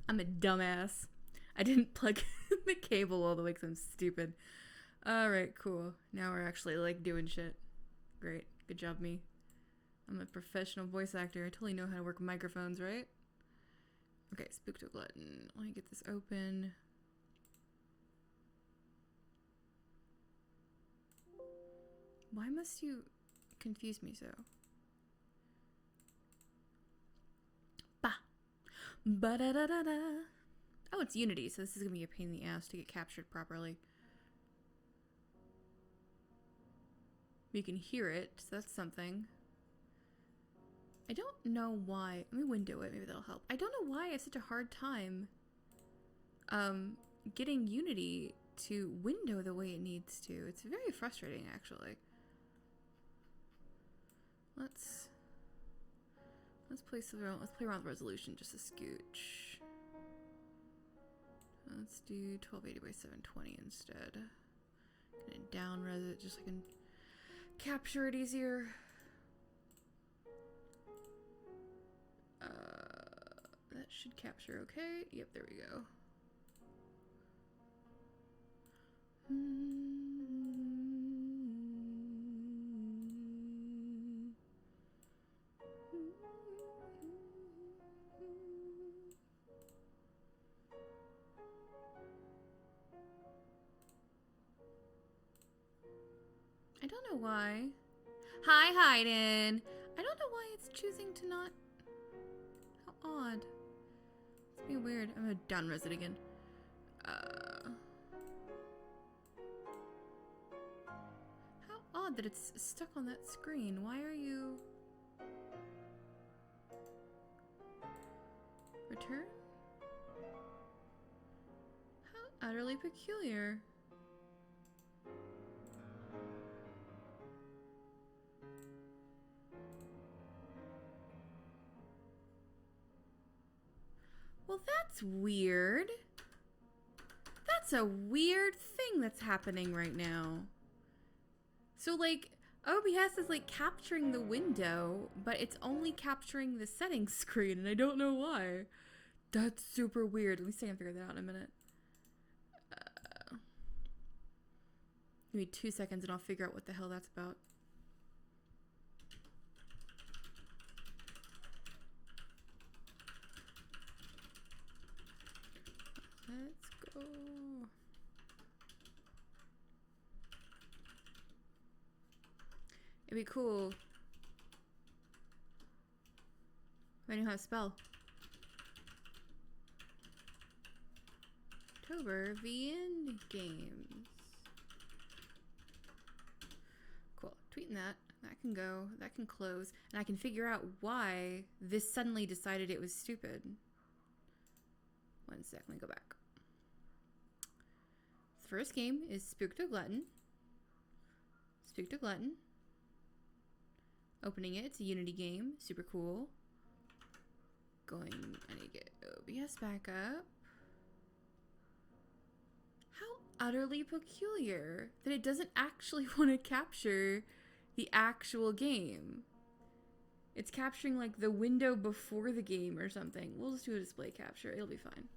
I'm a dumbass. I didn't plug the cable all the way because I'm stupid. Alright, cool. Now we're actually, like, doing shit. Great. Good job, me. I'm a professional voice actor. I totally know how to work microphones, right? Okay, Spookto-Gluton. Let me get this open. Why must you confuse me so? Bah! Ba-da-da-da-da! Oh, it's Unity, so this is gonna be a pain in the ass to get captured properly. You can hear it, so that's something. I don't know why. Let me window it, maybe that'll help. I don't know why I have such a hard time getting Unity to window the way it needs to. It's very frustrating, actually. Let's play around with resolution just a scooch. Let's do 1280 by 720 instead. Gonna down res it just so I can capture it easier. That should capture okay. Yep, there we go. I don't know why. Hi, Hayden. I don't know why it's choosing to not. How odd. It's being weird. I'm gonna down res it again. How odd that it's stuck on that screen. Why are you. Return? How utterly peculiar. Well, that's weird. That's a weird thing that's happening right now. So, like, OBS is, like, capturing the window, but it's only capturing the settings screen, and I don't know why. That's super weird. Let me see if I can figure that out in a minute. Give me 2 seconds, and I'll figure out what the hell that's about. Let's go. It'd be cool if I knew how to spell. Spooktober Visual games. Cool. Tweeting that. That can go. That can close. And I can figure out why this suddenly decided it was stupid. 1 sec. Let me go back. The first game is Spookto-Gluton. Spookto-Gluton. Opening it. It's a Unity game. Super cool. I need to get OBS back up. How utterly peculiar that it doesn't actually want to capture the actual game. It's capturing like the window before the game or something. We'll just do a display capture. It'll be fine.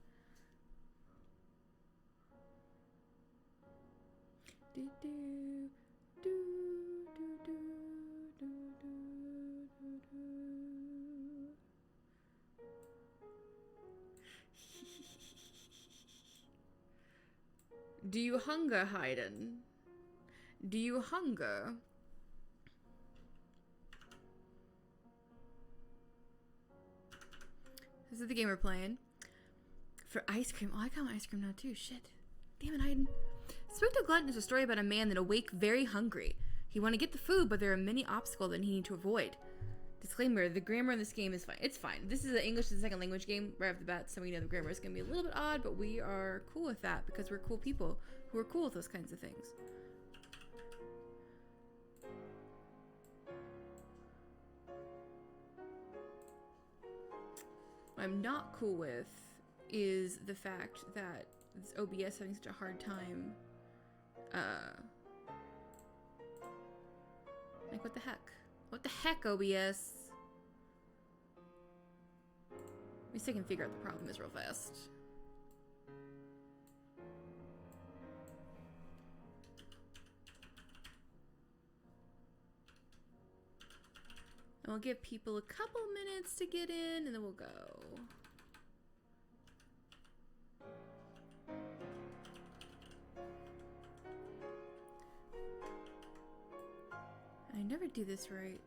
Do you hunger, Hayden? Do you hunger? This is the game we're playing. For ice cream. Oh, I got my ice cream now too. Shit. Damn it, Hayden. Spookto-Gluton is a story about a man that awake very hungry. He want to get the food, but there are many obstacles that he need to avoid. Disclaimer, the grammar in this game is fine. It's fine. This is an English as a second language game right off the bat, so we know the grammar is going to be a little bit odd, but we are cool with that because we're cool people who are cool with those kinds of things. What I'm not cool with is the fact that this OBS having such a hard time. Like, what the heck? What the heck, OBS? least I can figure out the problem is real fast. And we'll give people a couple minutes to get in, and then we'll go. I never do this right.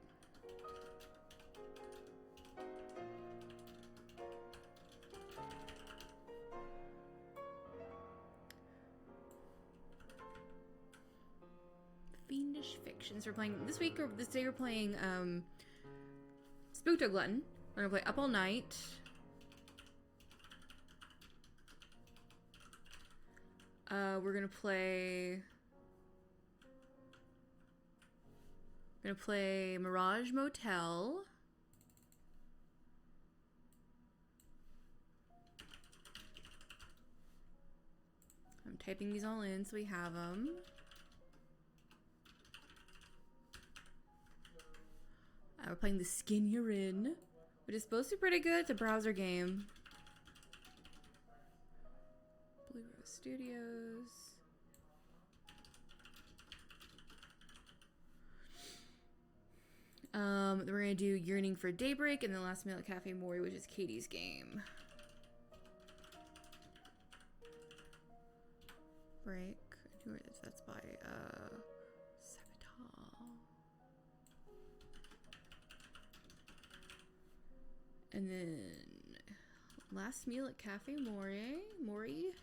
Fiendish Fictions. We're playing this week, or this day we're playing Spookto-Gluton. We're gonna play Up All Night. We're gonna play Mirage Motel. I'm typing these all in so we have them. We're playing The Skin You're In, which is supposed to be pretty good. It's a browser game. Blue Rose Studios. Then we're gonna do Yearning for Daybreak, and then Last Meal at Cafe Mori, which is Katie's game. Break. That's by and then Last Meal at Cafe Mori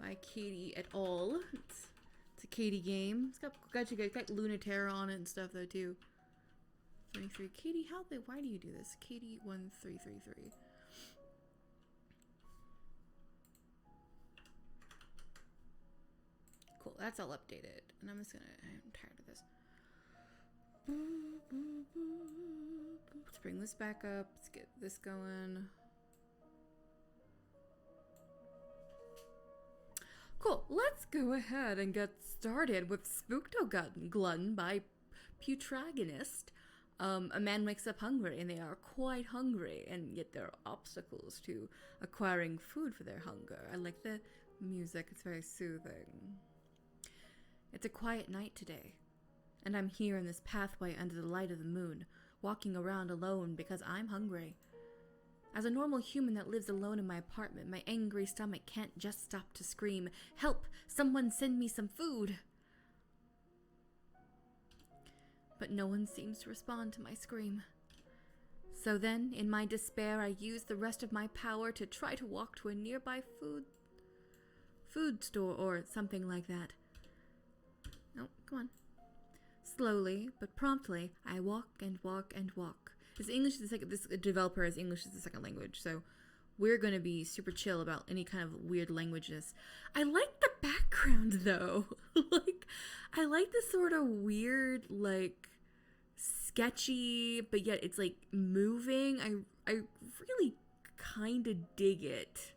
by Katie et al. It's a Katie game. It's got Lunaterra on it and stuff though too. 33 Katie, why do you do this? Katie 1333. Cool, that's all updated. And I'm tired of this. Let's bring this back up. Let's get this going. Cool. Let's go ahead and get started with Spookto-Gluton by Putragonist. A man wakes up hungry, and they are quite hungry, and yet there are obstacles to acquiring food for their hunger. I like the music. It's very soothing. It's a quiet night today, and I'm here in this pathway under the light of the moon, walking around alone because I'm hungry. As a normal human that lives alone in my apartment, my angry stomach can't just stop to scream, "Help! Someone send me some food!" But no one seems to respond to my scream. So then, in my despair, I use the rest of my power to try to walk to a nearby food store or something like that. No, come on. Slowly, but promptly, I walk and walk and walk. This developer has English as a second language, so we're going to be super chill about any kind of weird languages. I like the background, though. I like the sort of weird, sketchy, but yet it's, moving. I really kind of dig it.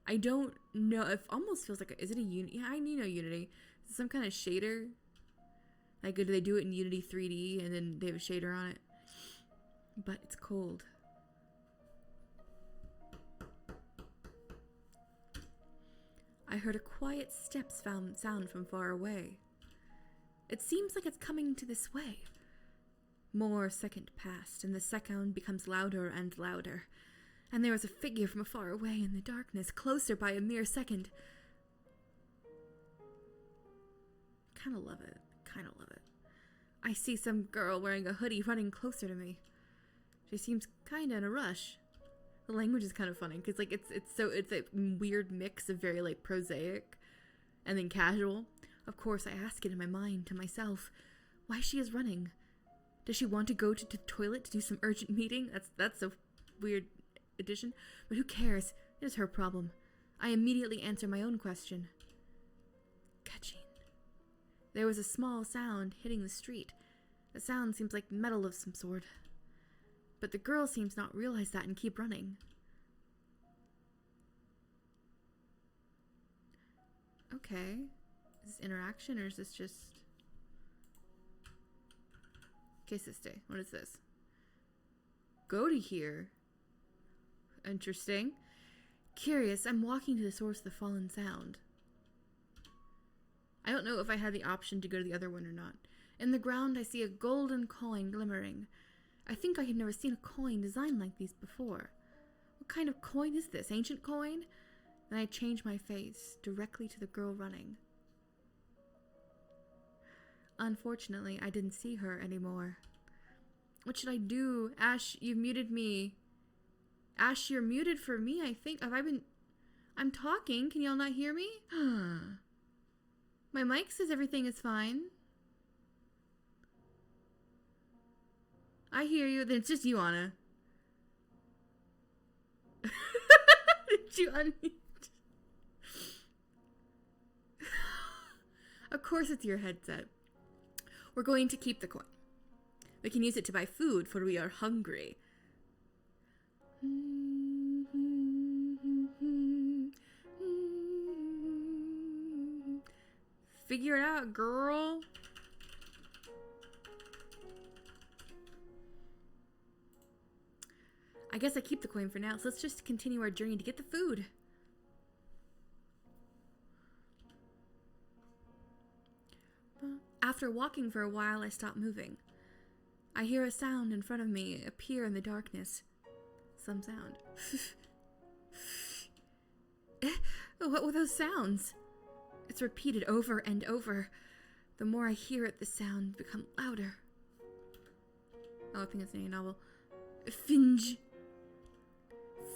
I don't know. It almost feels like, is it a Unity? Yeah, I know Unity. Is it some kind of shader? Do they do it in Unity 3D and then they have a shader on it? But it's cold. I heard a quiet steps sound from far away. It seems like it's coming to this way. More seconds passed, and the sound becomes louder and louder. And there is a figure from far away in the darkness, closer by a mere second. Kinda love it. I see some girl wearing a hoodie running closer to me. She seems kinda in a rush. The language is kind of funny because it's a weird mix of very prosaic and then casual. Of course, I ask it in my mind to myself, why she is running. Does she want to go to the toilet to do some urgent meeting? That's a weird addition, but who cares? It is her problem. I immediately answer my own question. Catching. There was a small sound hitting the street. The sound seems like metal of some sort. But the girl seems not realize that and keep running. Okay. Is this interaction or is this just... ¿Qué es este? What is this? go to here. Interesting. Curious, I'm walking to the source of the fallen sound. I don't know if I had the option to go to the other one or not. In the ground, I see a golden coin glimmering. I think I had never seen a coin designed like these before. What kind of coin is this? Ancient coin? Then I change my face directly to the girl running. Unfortunately, I didn't see her anymore. What should I do? Ash, you've muted me. Ash, you're muted for me, I think. I'm talking. Can y'all not hear me? My mic says everything is fine. I hear you. Then it's just you, Anna. Did you unmute? Of course it's your headset. We're going to keep the coin. We can use it to buy food, for we are hungry. Figure it out, girl. I guess I keep the coin for now, so let's just continue our journey to get the food. After walking for a while, I stop moving. I hear a sound in front of me appear in the darkness. Some sound. What were those sounds? It's repeated over and over. The more I hear it, the sound becomes louder. Oh, I think it's in a novel. Finge.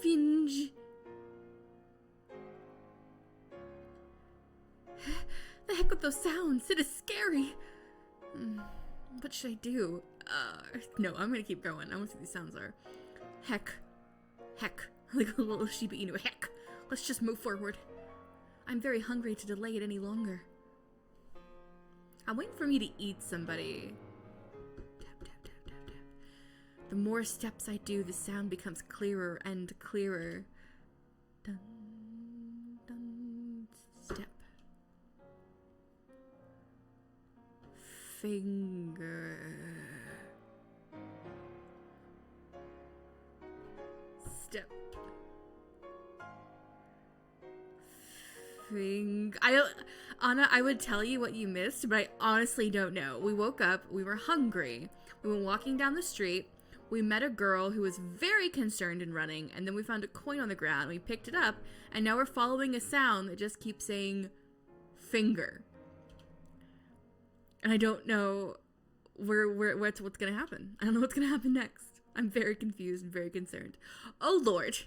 Finge. The heck with those sounds? It is scary. What should I do? No, I'm gonna keep going. I want to see what these sounds are. Heck. Heck. Like a little Shiba Inu. Heck. Let's just move forward. I'm very hungry to delay it any longer. I'm waiting for me to eat somebody. Tap, tap, tap, tap, tap. The more steps I do, the sound becomes clearer and clearer. Dun, dun, step. Finger. Step. Anna, I would tell you what you missed, but I honestly don't know. We woke up, we were hungry, we were walking down the street, we met a girl who was very concerned and running, and then we found a coin on the ground, we picked it up, and now we're following a sound that just keeps saying finger. And I don't know what's gonna happen. I don't know what's gonna happen next. I'm very confused and very concerned. Oh Lord.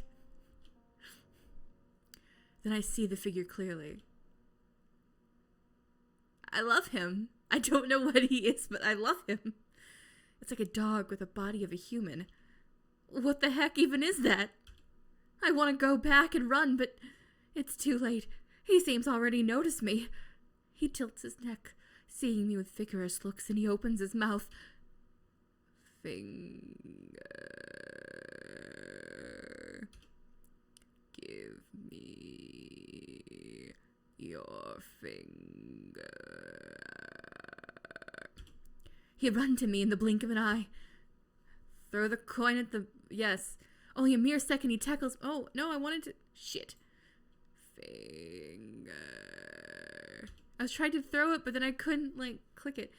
Then I see the figure clearly. I love him. I don't know what he is, but I love him. It's like a dog with a body of a human. What the heck even is that? I want to go back and run, but it's too late. He seems already noticed me. He tilts his neck, seeing me with vigorous looks, and he opens his mouth. Finger. Give me your finger. He ran to me in the blink of an eye. Throw the coin at the... Yes. Only a mere second he tackles... Oh, no, I wanted to... Shit. Finger. I was trying to throw it, but then I couldn't, like, click it.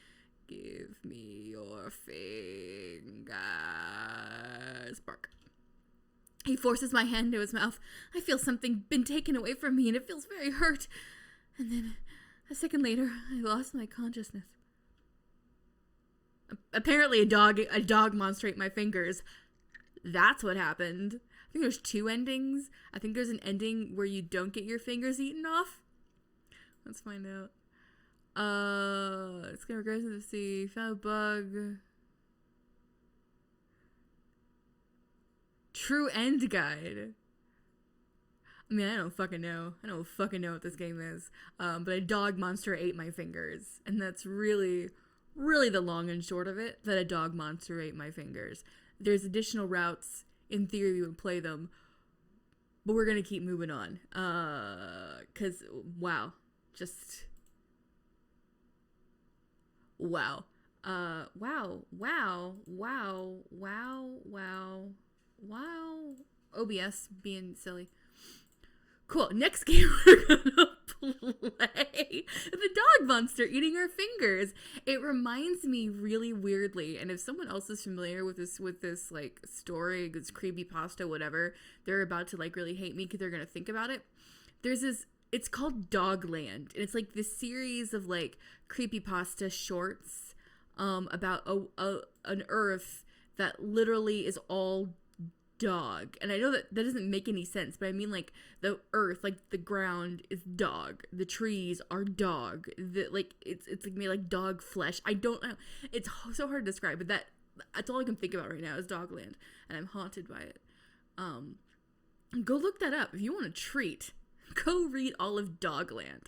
Give me your finger. Spark. He forces my hand to his mouth. I feel something been taken away from me, and it feels very hurt. And then, a second later, I lost my consciousness. Apparently, a dog monster ate my fingers. That's what happened. I think there's two endings. I think there's an ending where you don't get your fingers eaten off. Let's find out. It's gonna regress to the sea. Found a bug. True end guide. I mean, I don't fucking know. I don't fucking know what this game is. But a dog monster ate my fingers. And that's really, really the long and short of it, that a dog monster ate my fingers. There's additional routes. In theory, we would play them. But we're gonna keep moving on. 'Cause, wow. Just... Wow. Wow, wow, wow, wow, wow, wow. OBS being silly. Cool. Next game we're gonna play the dog monster eating our fingers. It reminds me really weirdly, and if someone else is familiar with this like story, this creepypasta, whatever, they're about to like really hate me because they're gonna think about it. There's this. It's called Dogland, and it's like this series of like creepypasta shorts about an Earth that literally is all dog. And I know that doesn't make any sense, but I mean like the earth, like the ground is dog, the trees are dog, like it's like made like dog flesh. I don't know, it's so hard to describe, but that's all I can think about right now is Dogland, and I'm haunted by it. Go look that up if you want a treat. Go read all of Dogland.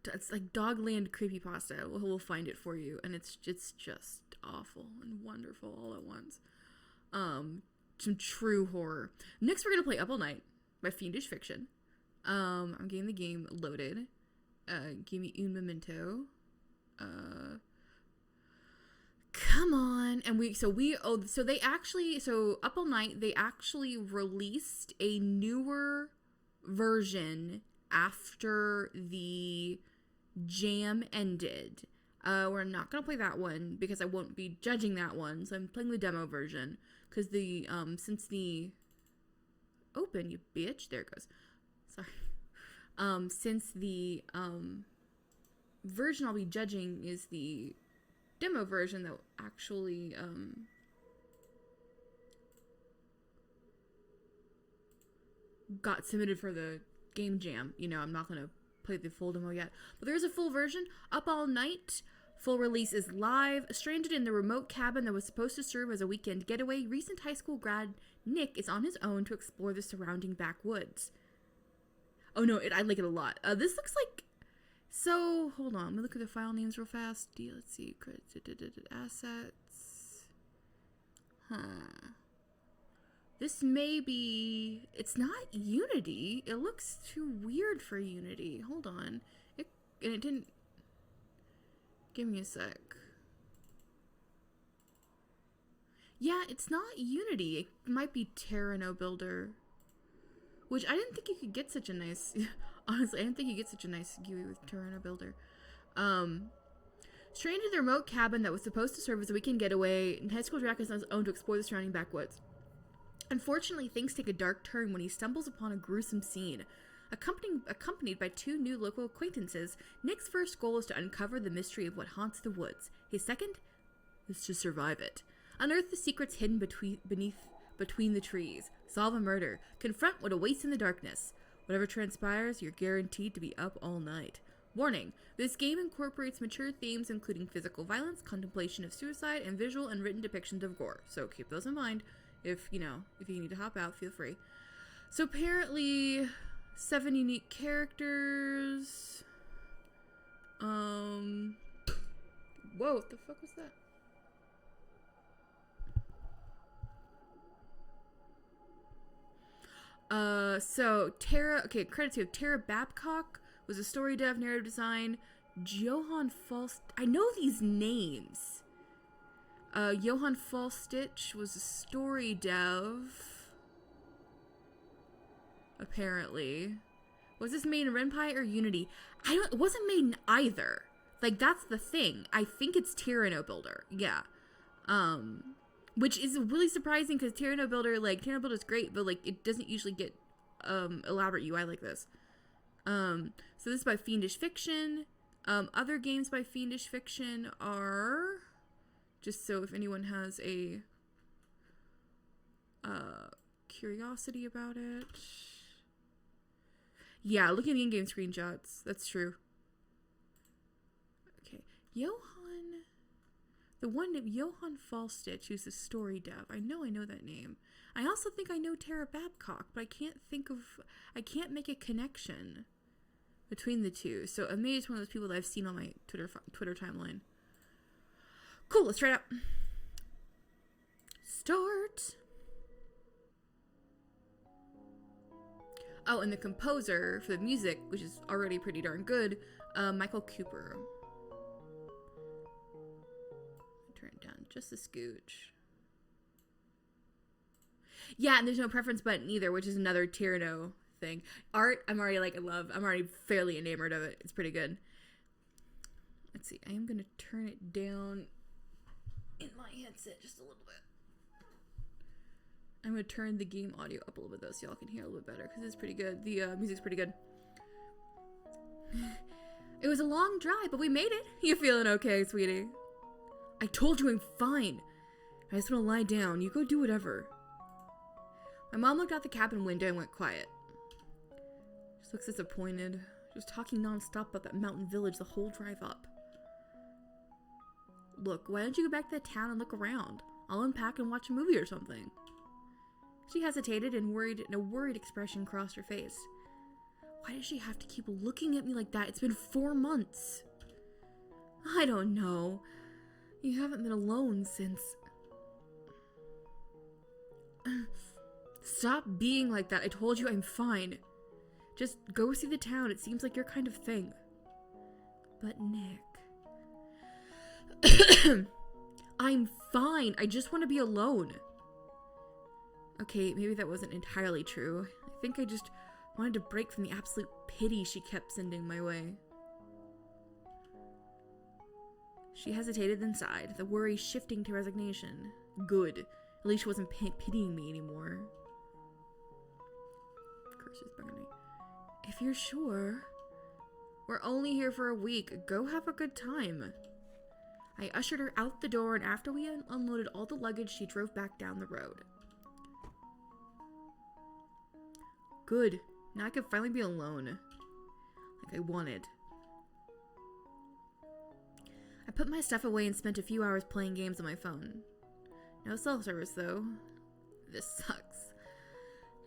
It's like Dogland creepypasta. We'll find it for you, and it's just awful and wonderful all at once. Some true horror. Next, we're gonna play Up All Night by Fiendish Fiction. I'm getting the game loaded. Give me un momento. Come on. And so Up All Night, they actually released a newer version after the jam ended. We're not gonna play that one because I won't be judging that one, so I'm playing the demo version. Because since the open, you bitch, there it goes. Sorry. Since the version I'll be judging is the demo version that actually got submitted for the game jam. I'm not gonna play the full demo yet, but there's a full version. Up All Night full release is live. Stranded in the remote cabin that was supposed to serve as a weekend getaway, recent high school grad Nick is on his own to explore the surrounding backwoods. Oh no, I like it a lot. This looks like, so hold on, let me look at the file names real fast. Let's see, assets. This may be, it's not Unity. It looks too weird for Unity. Hold on. It didn't, give me a sec. Yeah, it's not Unity. It might be Terrano Builder. Which I didn't think you could get such a nice, honestly, I didn't think you get such a nice GUI with Terrano Builder. Stranded in the remote cabin that was supposed to serve as a weekend getaway, and high school Jack is on his own to explore the surrounding backwoods. Unfortunately, things take a dark turn when he stumbles upon a gruesome scene. Accompanied by two new local acquaintances, Nick's first goal is to uncover the mystery of what haunts the woods. His second is to survive it. Unearth the secrets hidden between the trees. Solve a murder. Confront what awaits in the darkness. Whatever transpires, you're guaranteed to be up all night. Warning: this game incorporates mature themes including physical violence, contemplation of suicide, and visual and written depictions of gore. So keep those in mind. If you need to hop out, feel free. So apparently 7 unique characters. Whoa, what the fuck was that? So credits here. Tara Babcock was a story dev, narrative design. Johan Falst, I know these names. Johan Falstich was a story dev. Apparently. Was this made in Ren'Py or Unity? It wasn't made in either. Like, that's the thing. I think it's Tyranno Builder. Yeah. Which is really surprising because Tyranno Builder is great, but like it doesn't usually get elaborate UI like this. So this is by Fiendish Fiction. Other games by Fiendish Fiction are, just so if anyone has a curiosity about it. Yeah, looking at the in-game screenshots. That's true. Okay. The one named Johan Falstich, who's a story dev. I know that name. I also think I know Tara Babcock, but I can't make a connection between the two. So maybe it's one of those people that I've seen on my Twitter timeline. Cool, let's try it out. Start. Oh, and the composer for the music, which is already pretty darn good, Michael Cooper. down just a scooch. Yeah, and there's no preference button either, which is another Tyranno thing. Art, I'm already like in love. I'm already fairly enamored of it. It's pretty good. Let's see. I am going to turn it down in my headset just a little bit. I'm going to turn the game audio up a little bit though, so y'all can hear a little bit better, because it's pretty good. The music's pretty good. It was a long drive, but we made it. You feeling okay, sweetie? I told you I'm fine. I just want to lie down. You go do whatever. My mom looked out the cabin window and went quiet. She looks disappointed. She was talking nonstop about that mountain village the whole drive up. Look, why don't you go back to the town and look around? I'll unpack and watch a movie or something. She hesitated and a worried expression crossed her face. Why does she have to keep looking at me like that? It's been 4 months. I don't know. You haven't been alone since... Stop being like that. I told you I'm fine. Just go see the town. It seems like your kind of thing. But Nick... I'm fine. I just want to be alone. Okay, maybe that wasn't entirely true. I think I just wanted to break from the absolute pity she kept sending my way. She hesitated then sighed, the worry shifting to resignation. Good. At least she wasn't pitying me anymore. Curses bugging me. If you're sure. We're only here for a week. Go have a good time. I ushered her out the door, and after we unloaded all the luggage, she drove back down the road. Good. Now I can finally be alone. Like I wanted. I put my stuff away and spent a few hours playing games on my phone. No cell service, though. This sucks.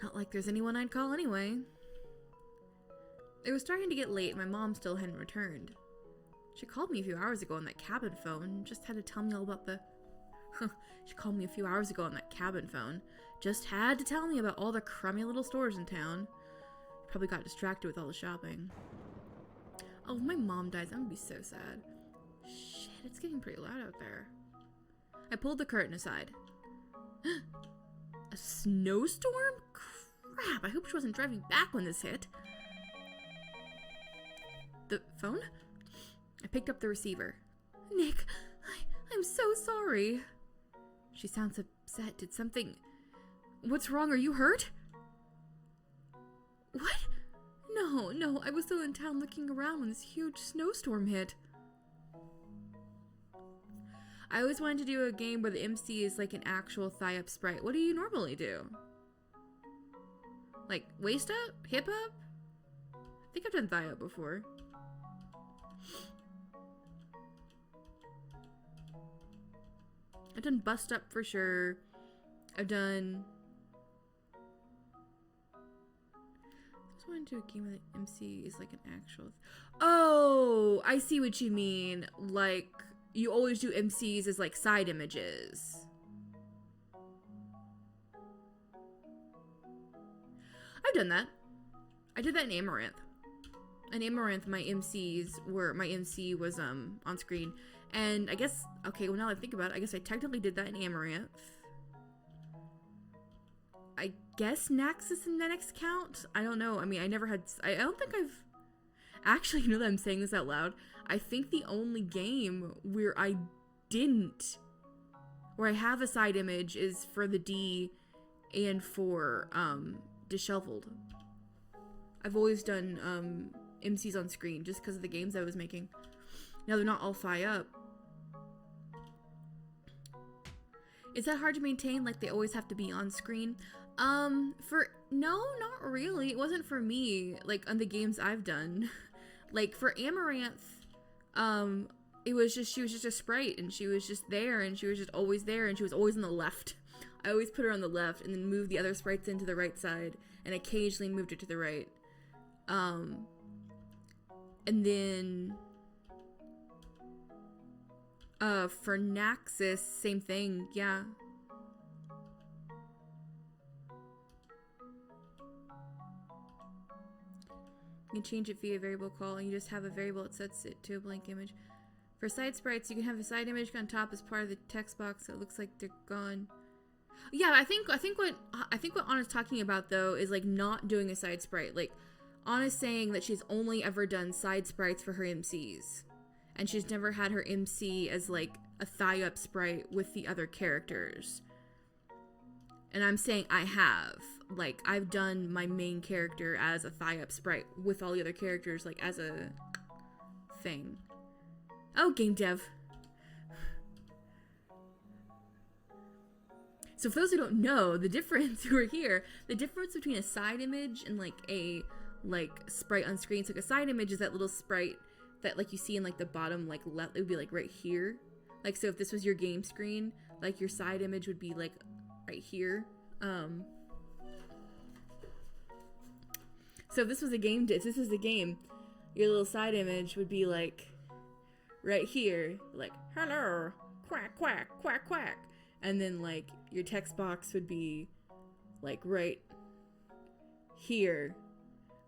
Not like there's anyone I'd call anyway. It was starting to get late, and my mom still hadn't returned. She called me a few hours ago on that cabin phone. Just had to tell me all about the... She called me a few hours ago on that cabin phone. Just had to tell me about all the crummy little stores in town. Probably got distracted with all the shopping. Oh, if my mom dies, I'm gonna be so sad. Shit, it's getting pretty loud out there. I pulled the curtain aside. A snowstorm? Crap, I hope she wasn't driving back when this hit. The phone? I picked up the receiver. Nick, I'm so sorry. She sounds upset. Did something... What's wrong? Are you hurt? What? No, I was still in town looking around when this huge snowstorm hit. I always wanted to do a game where the MC is like an actual thigh-up sprite. What do you normally do? Like, waist-up? Hip-up? I think I've done thigh-up before. I've done bust-up for sure. I've done... I just wanted to do a game where the MC is like an actual... Oh! I see what you mean. Like... You always do MCs as, like, side images. I've done that. I did that in Amaranth. In Amaranth, my MC was, on screen. And I guess, okay, well, now that I think about it, I guess I technically did that in Amaranth. I guess Naxxus and Nenix count? I don't know. I mean, I don't think I've... Actually, you know that I'm saying this out loud? I think the only game where I have a side image is for the D and for Disheveled. I've always done MCs on screen just because of the games I was making. Now they're not all thigh up. Is that hard to maintain? Like they always have to be on screen? No, not really. It wasn't for me, like on the games I've done. Like for Amaranth, it was just, she was just a sprite and she was just there and she was just always there and she was always on the left. I always put her on the left and then moved the other sprites into the right side and occasionally moved her to the right. And then, for Naxxus, same thing, yeah. You can change it via variable call, and you just have a variable that sets it to a blank image. For side sprites, you can have the side image on top as part of the text box, so it looks like they're gone. Yeah, I think what Anna's talking about though is like not doing a side sprite. Like Anna's saying that she's only ever done side sprites for her MCs, and she's never had her MC as like a thigh up sprite with the other characters. And I'm saying I have. Like, I've done my main character as a thigh up sprite with all the other characters, like, as a thing. Oh, game dev. So for those who don't know, the difference who are here, the difference between a side image and, like, a, like, sprite on screen. So, like, a side image is that little sprite that, like, you see in, like, the bottom, like, left, it would be, like, right here. Like, so if this was your game screen, like, your side image would be, like, right here. So if this was a game, your little side image would be like right here, like hello, quack quack quack quack, and then like your text box would be like right here.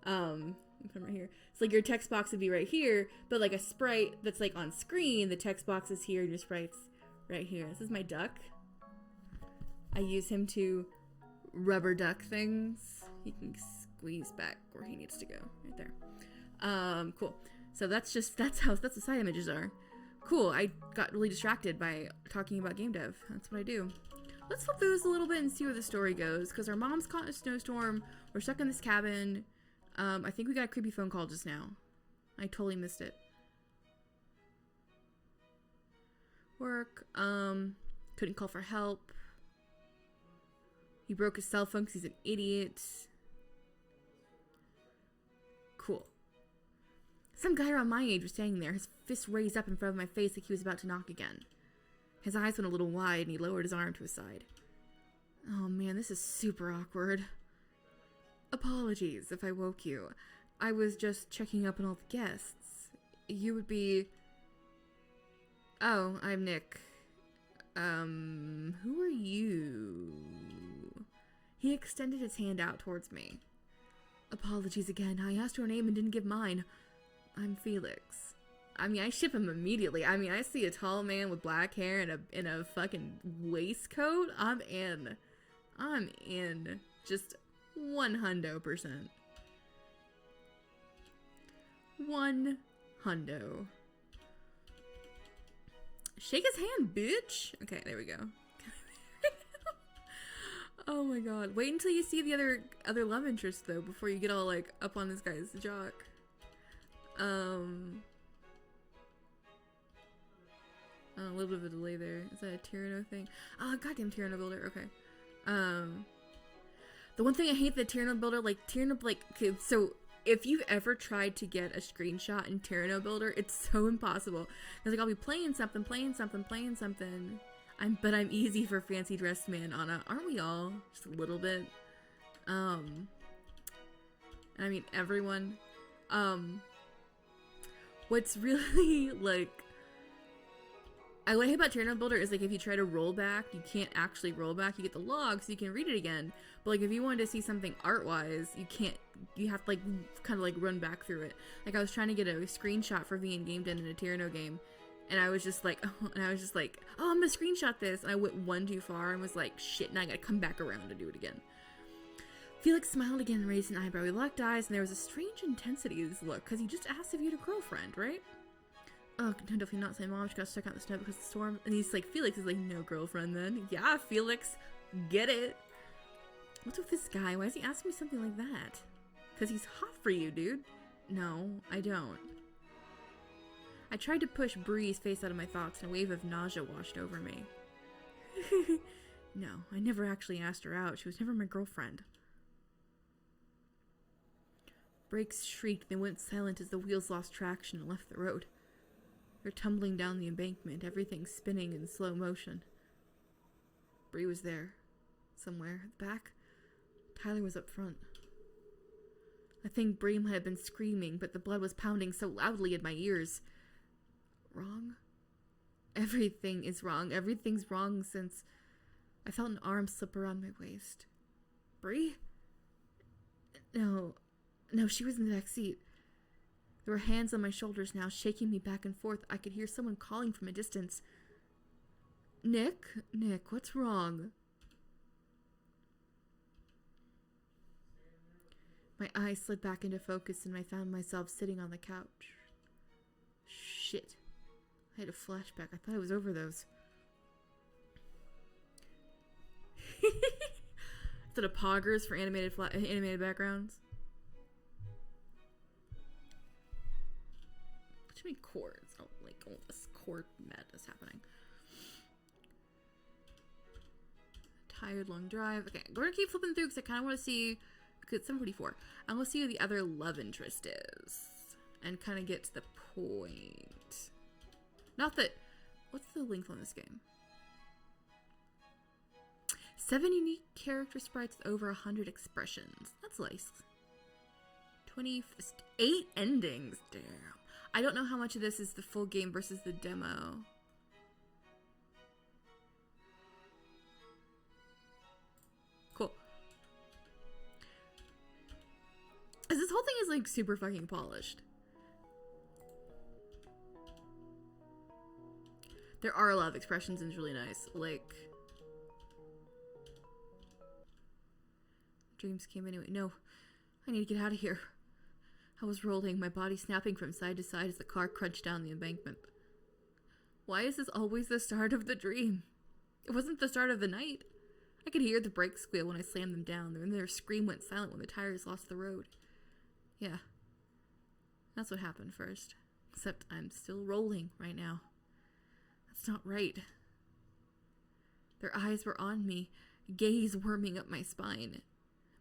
Come right here. So like your text box would be right here, but like a sprite that's like on screen, the text box is here and your sprite's right here. This is my duck. I use him to rubber duck things. He can squeeze back where he needs to go. Right there. Cool. So that's what side images are. Cool. I got really distracted by talking about game dev. That's what I do. Let's flip through this a little bit and see where the story goes. Because our mom's caught in a snowstorm. We're stuck in this cabin. I think we got a creepy phone call just now. I totally missed it. Work. Couldn't call for help. He broke his cell phone because he's an idiot. Cool. Some guy around my age was standing there, his fist raised up in front of my face like he was about to knock again. His eyes went a little wide and he lowered his arm to his side. Oh man, this is super awkward. Apologies if I woke you. I was just checking up on all the guests. You would be... Oh, I'm Nick. Who are you? He extended his hand out towards me. Apologies again. I asked your name and didn't give mine. I'm Felix. I mean, I ship him immediately. I mean, I see a tall man with black hair and a fucking waistcoat. I'm in. Just 100%. 100. Shake his hand, bitch. Okay, there we go. Oh my god. Wait until you see the other love interest though before you get all like up on this guy's jock. A little bit of a delay there. Is that a Tyranno thing? Oh, goddamn Tyranno builder. Okay. The one thing I hate the Tyranno builder, like okay, so if you've ever tried to get a screenshot in Tyranno builder, it's so impossible. Cause like I'll be playing something. But I'm easy for fancy dressed man, Anna. Aren't we all? Just a little bit. I mean, everyone. What's really, like... what I hate about Tyranno Builder is, like, if you try to roll back, you can't actually roll back. You get the log, so you can read it again. But, like, if you wanted to see something art-wise, you can't... You have to, like, kind of, like, run back through it. Like, I was trying to get a screenshot for V and Game Den in a Tyranno game. And I was just like, oh, I'm gonna screenshot this. And I went one too far and was like, shit, now I gotta come back around to do it again. Felix smiled again and raised an eyebrow. He locked eyes and there was a strange intensity to his look, because he just asked if you had a girlfriend, right? Oh, no, definitely not. Say, Mom, she got stuck out in the snow because of the storm. And he's like, Felix is like, no girlfriend then. Yeah, Felix, get it. What's with this guy? Why is he asking me something like that? Because he's hot for you, dude. No, I don't. I tried to push Bree's face out of my thoughts and a wave of nausea washed over me. No, I never actually asked her out. She was never my girlfriend. Brakes shrieked, they went silent as the wheels lost traction and left the road. They're tumbling down the embankment, everything spinning in slow motion. Bree was there, somewhere at the back. Tyler was up front. I think Bree might have been screaming, but the blood was pounding so loudly in my ears. Wrong? Everything is wrong. Everything's wrong since I felt an arm slip around my waist. Bree? No, she was in the back seat. There were hands on my shoulders now, shaking me back and forth. I could hear someone calling from a distance. Nick? Nick, what's wrong? My eyes slid back into focus and I found myself sitting on the couch. Shit. I had a flashback. I thought I was over those. Instead of poggers for animated backgrounds. Too many chords. Oh, like all this chord madness happening. Tired, long drive. Okay, I'm gonna keep flipping through because I kind of want to see. It's 7:44. I want to see who the other love interest is, and kind of get to the point. Not that. What's the length on this game? 7 unique character sprites with over 100 expressions. That's nice. 28 endings. Damn. I don't know how much of this is the full game versus the demo. Cool. This whole thing is like super fucking polished. There are a lot of expressions and it's really nice. Like, dreams came anyway. No, I need to get out of here. I was rolling, my body snapping from side to side as the car crunched down the embankment. Why is this always the start of the dream? It wasn't the start of the night. I could hear the brakes squeal when I slammed them down, and their scream went silent when the tires lost the road. Yeah, that's what happened first. Except I'm still rolling right now. That's not right. Their eyes were on me, gaze worming up my spine.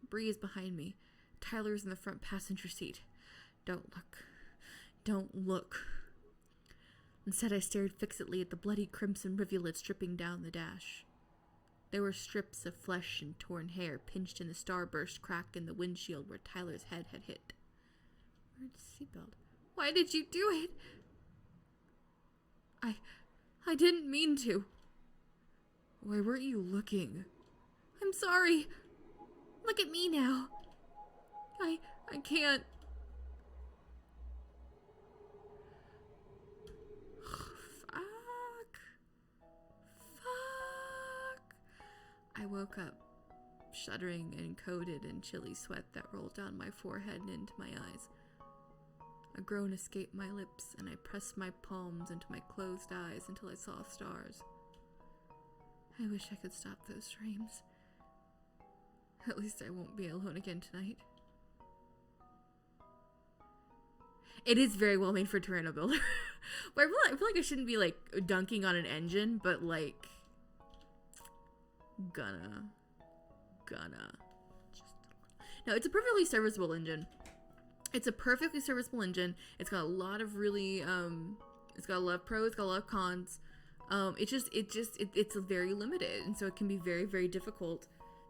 Bree is behind me. Tyler's in the front passenger seat. Don't look. Don't look. Instead, I stared fixedly at the bloody crimson rivulets dripping down the dash. There were strips of flesh and torn hair pinched in the starburst crack in the windshield where Tyler's head had hit. Where's the seatbelt? Why did you do it? I didn't mean to. Why weren't you looking? I'm sorry. Look at me now. I can't. Fuck. I woke up, shuddering and coated in chilly sweat that rolled down my forehead and into my eyes. A groan escaped my lips, and I pressed my palms into my closed eyes until I saw stars. I wish I could stop those dreams. At least I won't be alone again tonight. It is very well made for Tyranno Builder. But I feel like I shouldn't be like dunking on an engine, but like gonna just no, it's a perfectly serviceable engine. It's a perfectly serviceable engine. It's got a lot of really it's got a lot of pros, it's got a lot of cons. It's very limited, and so it can be very, very difficult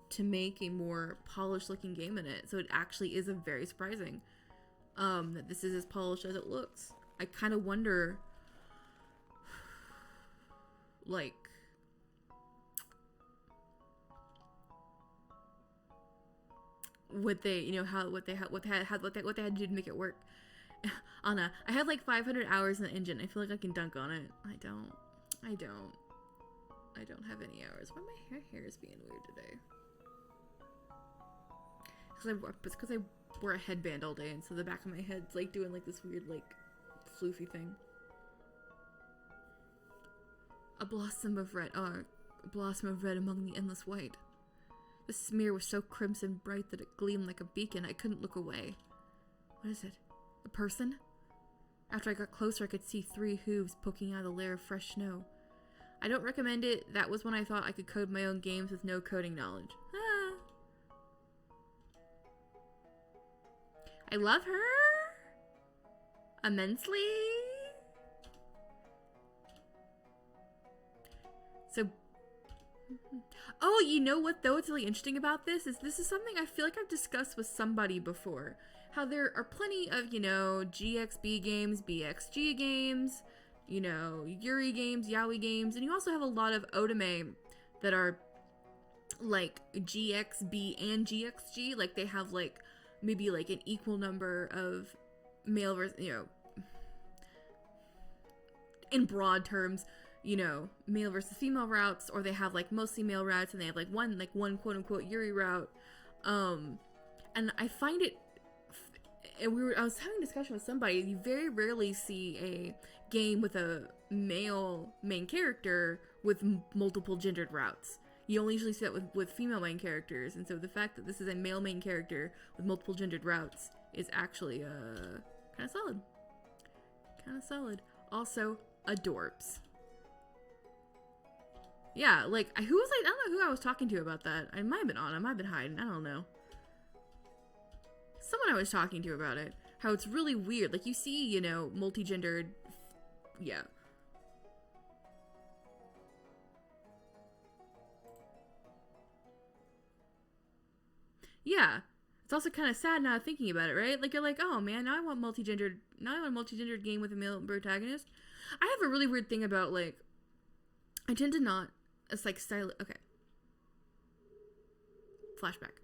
to make a more polished looking game in it. So it actually is a very surprising that this is as polished as it looks. I kind of wonder, like, what they had to do to make it work. Anna, I had like 500 hours in the engine. I feel like I can dunk on it. I don't have any hours. Why my hair is being weird today? Because I wore a headband all day, and so the back of my head's like doing like this weird like floofy thing. A blossom of red among the endless white. The smear was so crimson bright that it gleamed like a beacon. I couldn't look away. What is it? A person? After I got closer, I could see 3 hooves poking out of the layer of fresh snow. I don't recommend it. That was when I thought I could code my own games with no coding knowledge. Ah. I love her immensely. So, oh, you know what though? What's really interesting about this is something I feel like I've discussed with somebody before. How there are plenty of, GXB games, BXG games, Yuri games, Yaoi games, and you also have a lot of otome that are like GXB and GXG. Like they have like maybe like an equal number of male versus, in broad terms, male versus female routes, or they have like mostly male routes and they have like one quote unquote Yuri route. And I find it, I was having a discussion with somebody, you very rarely see a game with a male main character with multiple gendered routes. You only usually see that with female main characters, and so the fact that this is a male main character with multiple gendered routes is actually kind of solid. Kind of solid. Also, adorbs. Yeah, like, who was I don't know who I was talking to about that. I might have been on, I might have been hiding, I don't know. Someone I was talking to about it. How it's really weird. Like, you see, multi-gendered... Yeah. Yeah. It's also kind of sad now thinking about it, right? Like, you're like, oh, man, now I want a multi-gendered game with a male protagonist. I have a really weird thing about, like... I tend to not... It's like, okay. Flashback.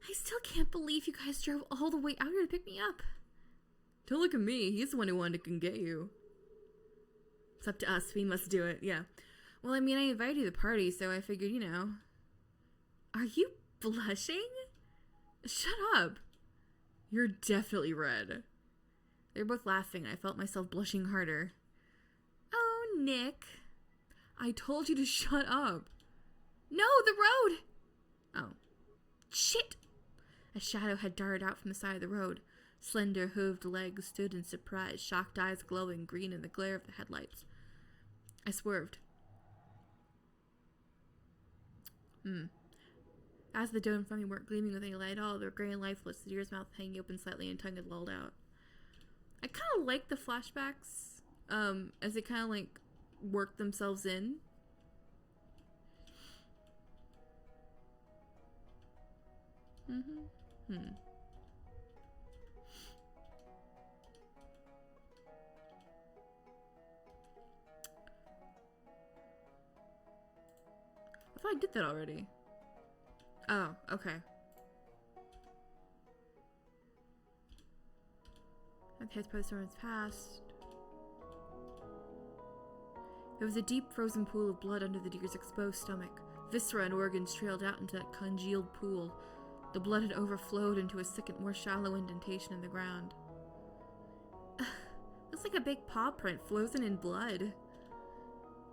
I still can't believe you guys drove all the way out here to pick me up. Don't look at me. He's the one who wanted to come get you. It's up to us. We must do it. Yeah. Well, I mean, I invited you to the party, so I figured, Are you blushing? Shut up. You're definitely red. They were both laughing, and I felt myself blushing harder. Oh, Nick. I told you to shut up. No, the road! Oh. Shit! A shadow had darted out from the side of the road. Slender, hooved legs stood in surprise, shocked eyes glowing green in the glare of the headlights. I swerved. As the doe in front of me weren't gleaming with any light at all, they were gray and lifeless, the deer's mouth hanging open slightly and tongue had lolled out. I kind of like the flashbacks, as they kind of, like, work themselves in. I thought I did that already. Oh, okay. I've hit by the storm's past. There was a deep frozen pool of blood under the deer's exposed stomach. Viscera and organs trailed out into that congealed pool. The blood had overflowed into a second, more shallow indentation in the ground. Looks like a big paw print frozen in blood.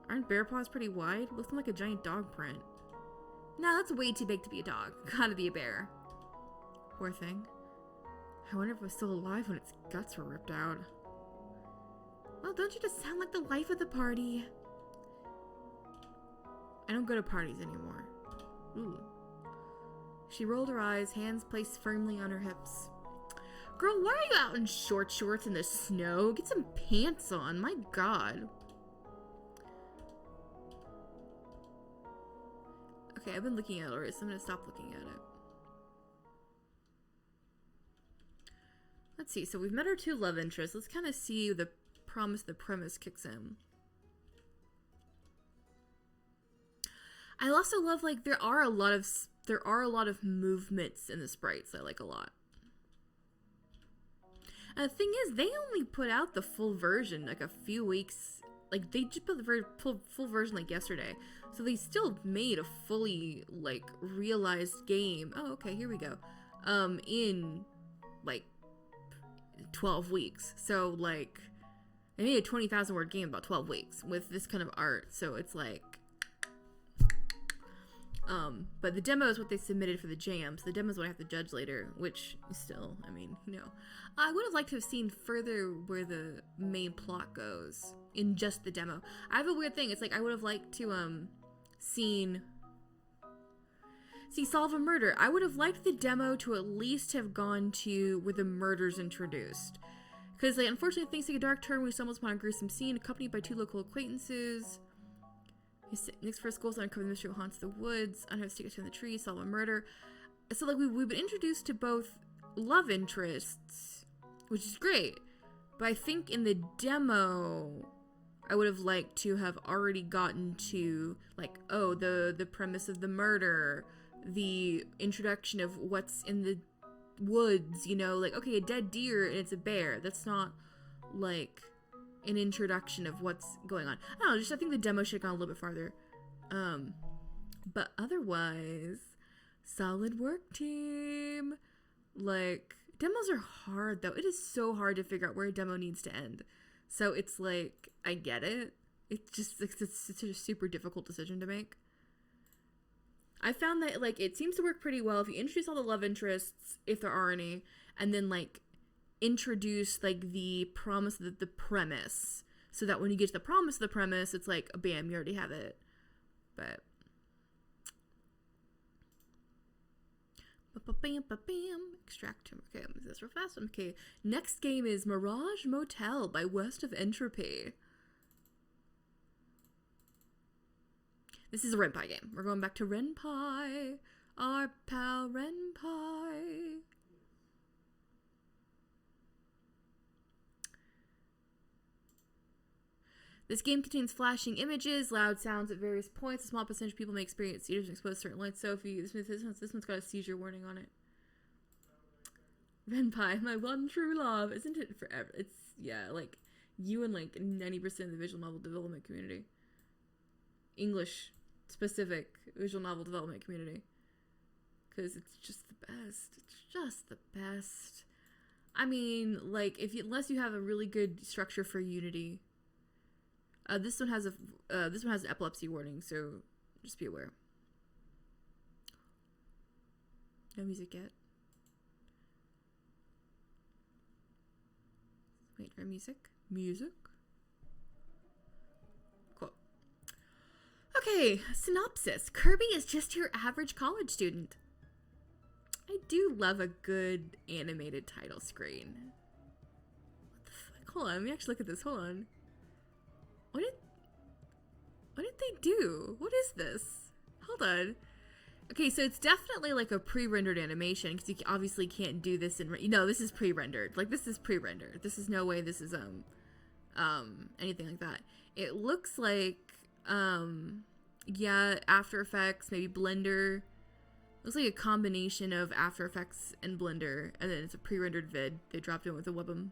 Aren't bear paws pretty wide? Looks like a giant dog print. Nah, that's way too big to be a dog. Gotta be a bear. Poor thing. I wonder if it was still alive when its guts were ripped out. Well, don't you just sound like the life of the party? I don't go to parties anymore. Ooh. She rolled her eyes, hands placed firmly on her hips. Girl, why are you out in short shorts in the snow? Get some pants on, my god. Okay, I've been looking at it already, so I'm gonna stop looking at it. Let's see, so we've met our two love interests. Let's kind of see the premise kicks in. I also love, like, there are a lot of movements in the sprites I like a lot. And the thing is, they only put out the full version like a few weeks, like they just put the full version like yesterday. So they still made a fully like realized game. Oh, okay, here we go. In like 12 weeks. So like they made a 20,000 word game in about 12 weeks with this kind of art. So it's like but the demo is what they submitted for the jam, so the demo is what I have to judge later, which is still, I mean, I would have liked to have seen further where the main plot goes in just the demo. I have a weird thing, it's like I would have liked to, see Solve a Murder. I would have liked the demo to at least have gone to where the murder's introduced. Because, like, unfortunately, things take a dark turn when we stumble upon a gruesome scene, accompanied by two local acquaintances. Nick's first goal is to uncover the mystery that haunts the woods, uncover the secrets in the trees, solve a murder. So, like, we've been introduced to both love interests, which is great. But I think in the demo, I would have liked to have already gotten to, like, oh, the premise of the murder, the introduction of what's in the woods, you know, like, okay, a dead deer and it's a bear. That's not like an introduction of what's going on. I don't know, just I think the demo should have gone a little bit farther. But otherwise, solid work, team. Like, demos are hard though. It is so hard to figure out where a demo needs to end. So it's like, I get it. It's just, it's a super difficult decision to make. I found that, like, it seems to work pretty well if you introduce all the love interests, if there are any, and then, like, introduce, like, the promise of the premise, so that when you get to the promise of the premise, it's like, bam, you already have it. But extract him. Okay, I'm gonna do this real fast. Okay, next game is Mirage Motel by West of Entropy. This is a Ren'Py game. We're going back to Ren'Py. Our pal Ren'Py. This game contains flashing images, loud sounds at various points. A small percentage of people may experience seizures and expose certain lights. So if you, this one's got a seizure warning on it. Ren'Py, my one true love. Isn't it forever? It's, yeah, like, you and like 90% of the visual novel development community. English specific visual novel development community, because it's just the best. It's just the best. I mean, like, unless you have a really good structure for Unity, this one has an epilepsy warning, so just be aware. No music yet. Wait for music. Music. Okay, synopsis. Kirby is just your average college student. I do love a good animated title screen. What the fuck? Hold on, let me actually look at this. Hold on. What did they do? What is this? Hold on. Okay, so it's definitely like a pre-rendered animation, because you obviously can't do this in... No, this is pre-rendered. Like, this is pre-rendered. This is no way this is, anything like that. It looks like... yeah, After Effects, maybe Blender. Looks like a combination of After Effects and Blender, and then it's a pre-rendered vid. They dropped in with a webm.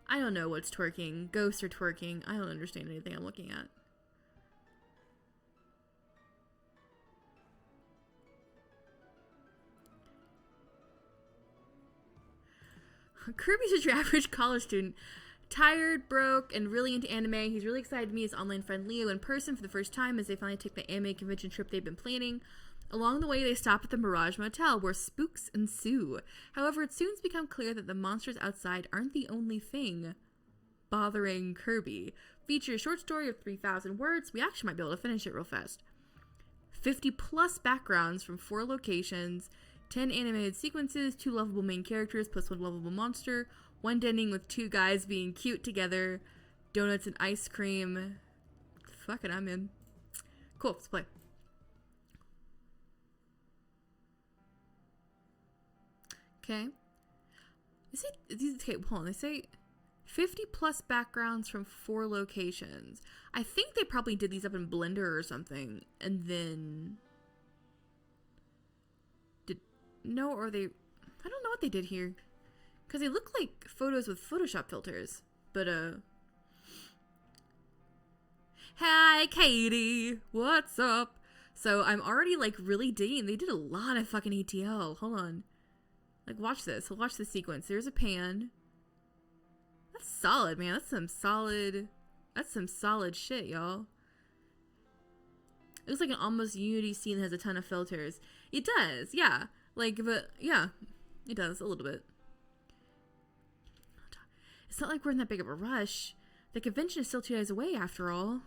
I don't know what's twerking. Ghosts are twerking. I don't understand anything I'm looking at. Kirby's just your average college student. Tired, broke, and really into anime. He's really excited to meet his online friend Leo in person for the first time as they finally take the anime convention trip they've been planning. Along the way, they stop at the Mirage Motel, where spooks ensue. However, it soon becomes clear that the monsters outside aren't the only thing bothering Kirby. Features a short story of 3,000 words. We actually might be able to finish it real fast. 50 plus backgrounds from 4 locations, 10 animated sequences, 2 lovable main characters plus 1 lovable monster, 1 ending with 2 guys being cute together, donuts and ice cream. Fuck it, I'm in. Cool, let's play. Okay. Okay, hold on. They say 50 plus backgrounds from 4 locations. I think they probably did these up in Blender or something, and then no, or they, I don't know what they did here. Because they look like photos with Photoshop filters. But, hi, Katie. What's up? So, I'm already, like, really digging. They did a lot of fucking ETL. Hold on. Like, watch this. Watch this sequence. There's a pan. That's solid, man. That's some solid shit, y'all. It looks like an almost Unity scene that has a ton of filters. It does, yeah. Like, but, yeah. It does, a little bit. It's not like we're in that big of a rush. The convention is still 2 days away, after all.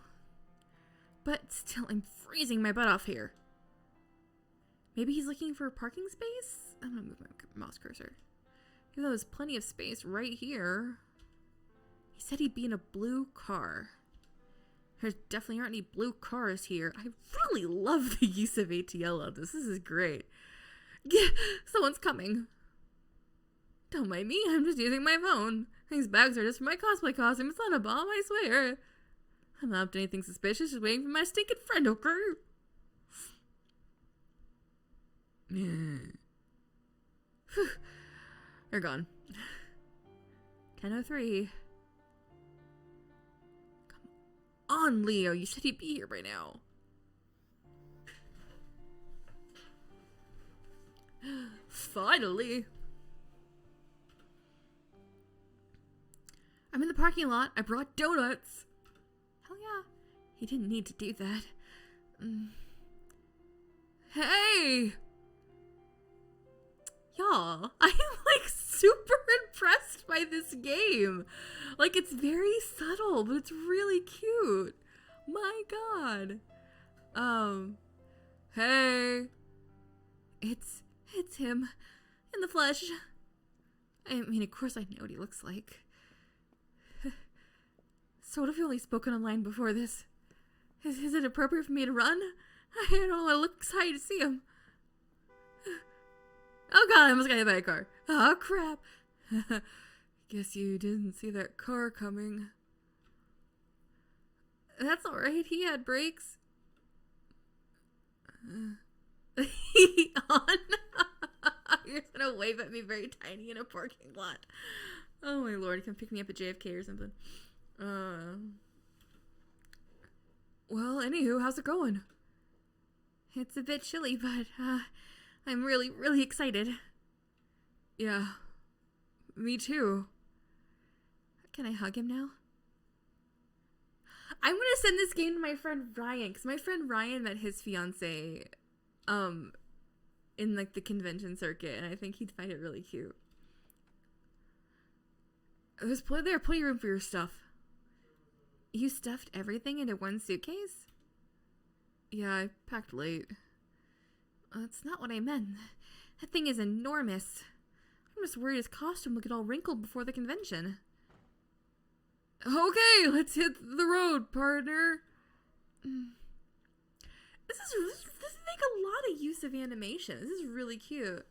But still, I'm freezing my butt off here. Maybe he's looking for a parking space? I'm gonna move my mouse cursor. Even though there's plenty of space right here. He said he'd be in a blue car. There definitely aren't any blue cars here. I really love the use of ATL on this. This is great. Yeah, someone's coming. Don't mind me, I'm just using my phone. These bags are just for my cosplay costume. It's not a bomb, I swear. I'm not up to anything suspicious, just waiting for my stinking friend, okay? They're gone. 10:03. Come on, Leo. You said he'd be here by now. Finally. I'm in the parking lot. I brought donuts. Hell yeah. He didn't need to do that. Hey! Y'all, I'm like super impressed by this game. Like, it's very subtle, but it's really cute. My god. Hey. It's him. In the flesh. I mean, of course I know what he looks like. So what if we only spoken online before this? Is it appropriate for me to run? I don't know, I look excited to see him. Oh god, I almost got hit by a car. Oh crap. Guess you didn't see that car coming. That's alright, he had brakes. On. You're gonna wave at me very tiny in a parking lot. Oh my lord, come pick me up at JFK or something. Well, anywho, how's it going? It's a bit chilly, but I'm really, really excited. Yeah, me too. Can I hug him now? I'm gonna send this game to my friend Ryan, because my friend Ryan met his fiance in like the convention circuit, and I think he'd find it really cute. There's plenty of room for your stuff. You stuffed everything into one suitcase? Yeah, I packed late. That's not what I meant. That thing is enormous. I'm just worried his costume will get all wrinkled before the convention. Okay, let's hit the road, partner. This make a lot of use of animation. This is really cute.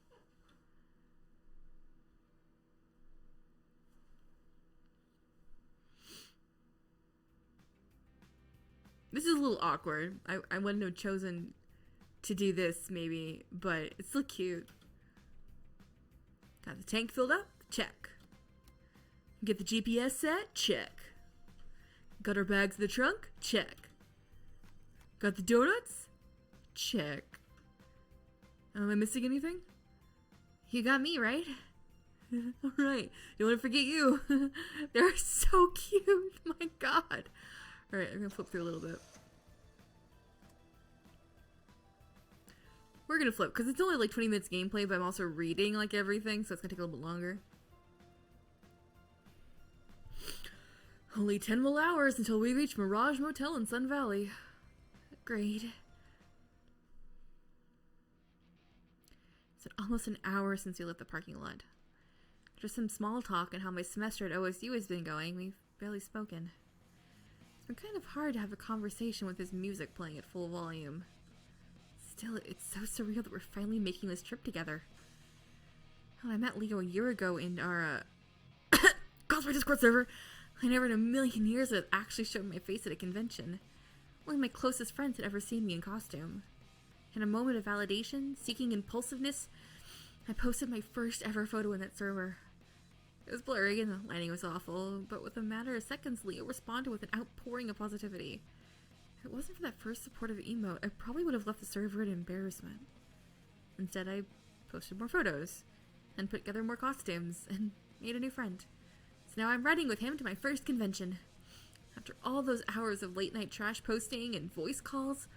This is a little awkward. I wouldn't have chosen to do this, maybe, but it's still cute. Got the tank filled up? Check. Get the GPS set? Check. Got our bags in the trunk? Check. Got the donuts? Check. Am I missing anything? You got me, right? Alright. Don't want to forget you. They're so cute. My god. Alright, I'm gonna flip through a little bit. We're gonna flip, because it's only like 20 minutes gameplay, but I'm also reading like everything, so it's gonna take a little bit longer. Only 10 more hours until we reach Mirage Motel in Sun Valley. Great. It's been almost an hour since we left the parking lot. Just some small talk and how my semester at OSU has been going. We've barely spoken. It's been kind of hard to have a conversation with his music playing at full volume. Still, it's so surreal that we're finally making this trip together. When I met Leo a year ago in our cosplay Discord server, I never in a million years would have actually shown my face at a convention. Only my closest friends had ever seen me in costume. In a moment of validation, seeking impulsiveness, I posted my first ever photo in that server. It was blurry and the lighting was awful, but with a matter of seconds, Leo responded with an outpouring of positivity. If it wasn't for that first supportive emote, I probably would have left the server in embarrassment. Instead, I posted more photos, and put together more costumes, and made a new friend. So now I'm riding with him to my first convention. After all those hours of late night trash posting and voice calls,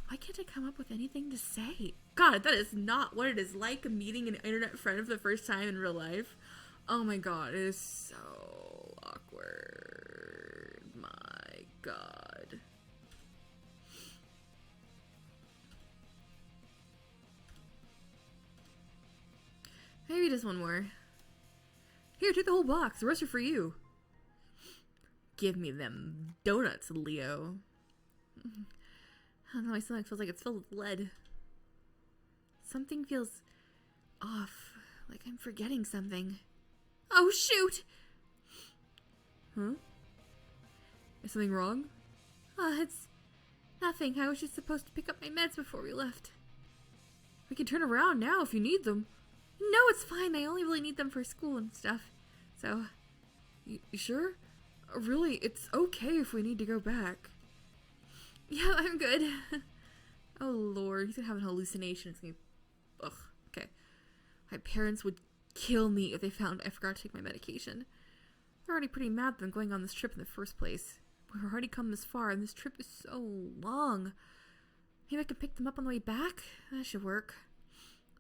why can't I come up with anything to say? God, that is not what it is like meeting an internet friend for the first time in real life. Oh my god, it is so awkward. My god. Maybe just one more. Here, take the whole box. The rest are for you. Give me them donuts, Leo. I don't know, my stomach feels like it's filled with lead. Something feels off. Like I'm forgetting something. Oh, shoot! Huh? Is something wrong? It's nothing. I was just supposed to pick up my meds before we left. We can turn around now if you need them. No, it's fine. I only really need them for school and stuff. So, you sure? Really, it's okay if we need to go back. Yeah, I'm good. Oh, Lord. He's gonna have an hallucination. It's gonna be... Ugh. Okay. My parents would kill me if they found I forgot to take my medication. They're already pretty mad that I'm going on this trip in the first place. We've already come this far, and this trip is so long. Maybe I can pick them up on the way back? That should work.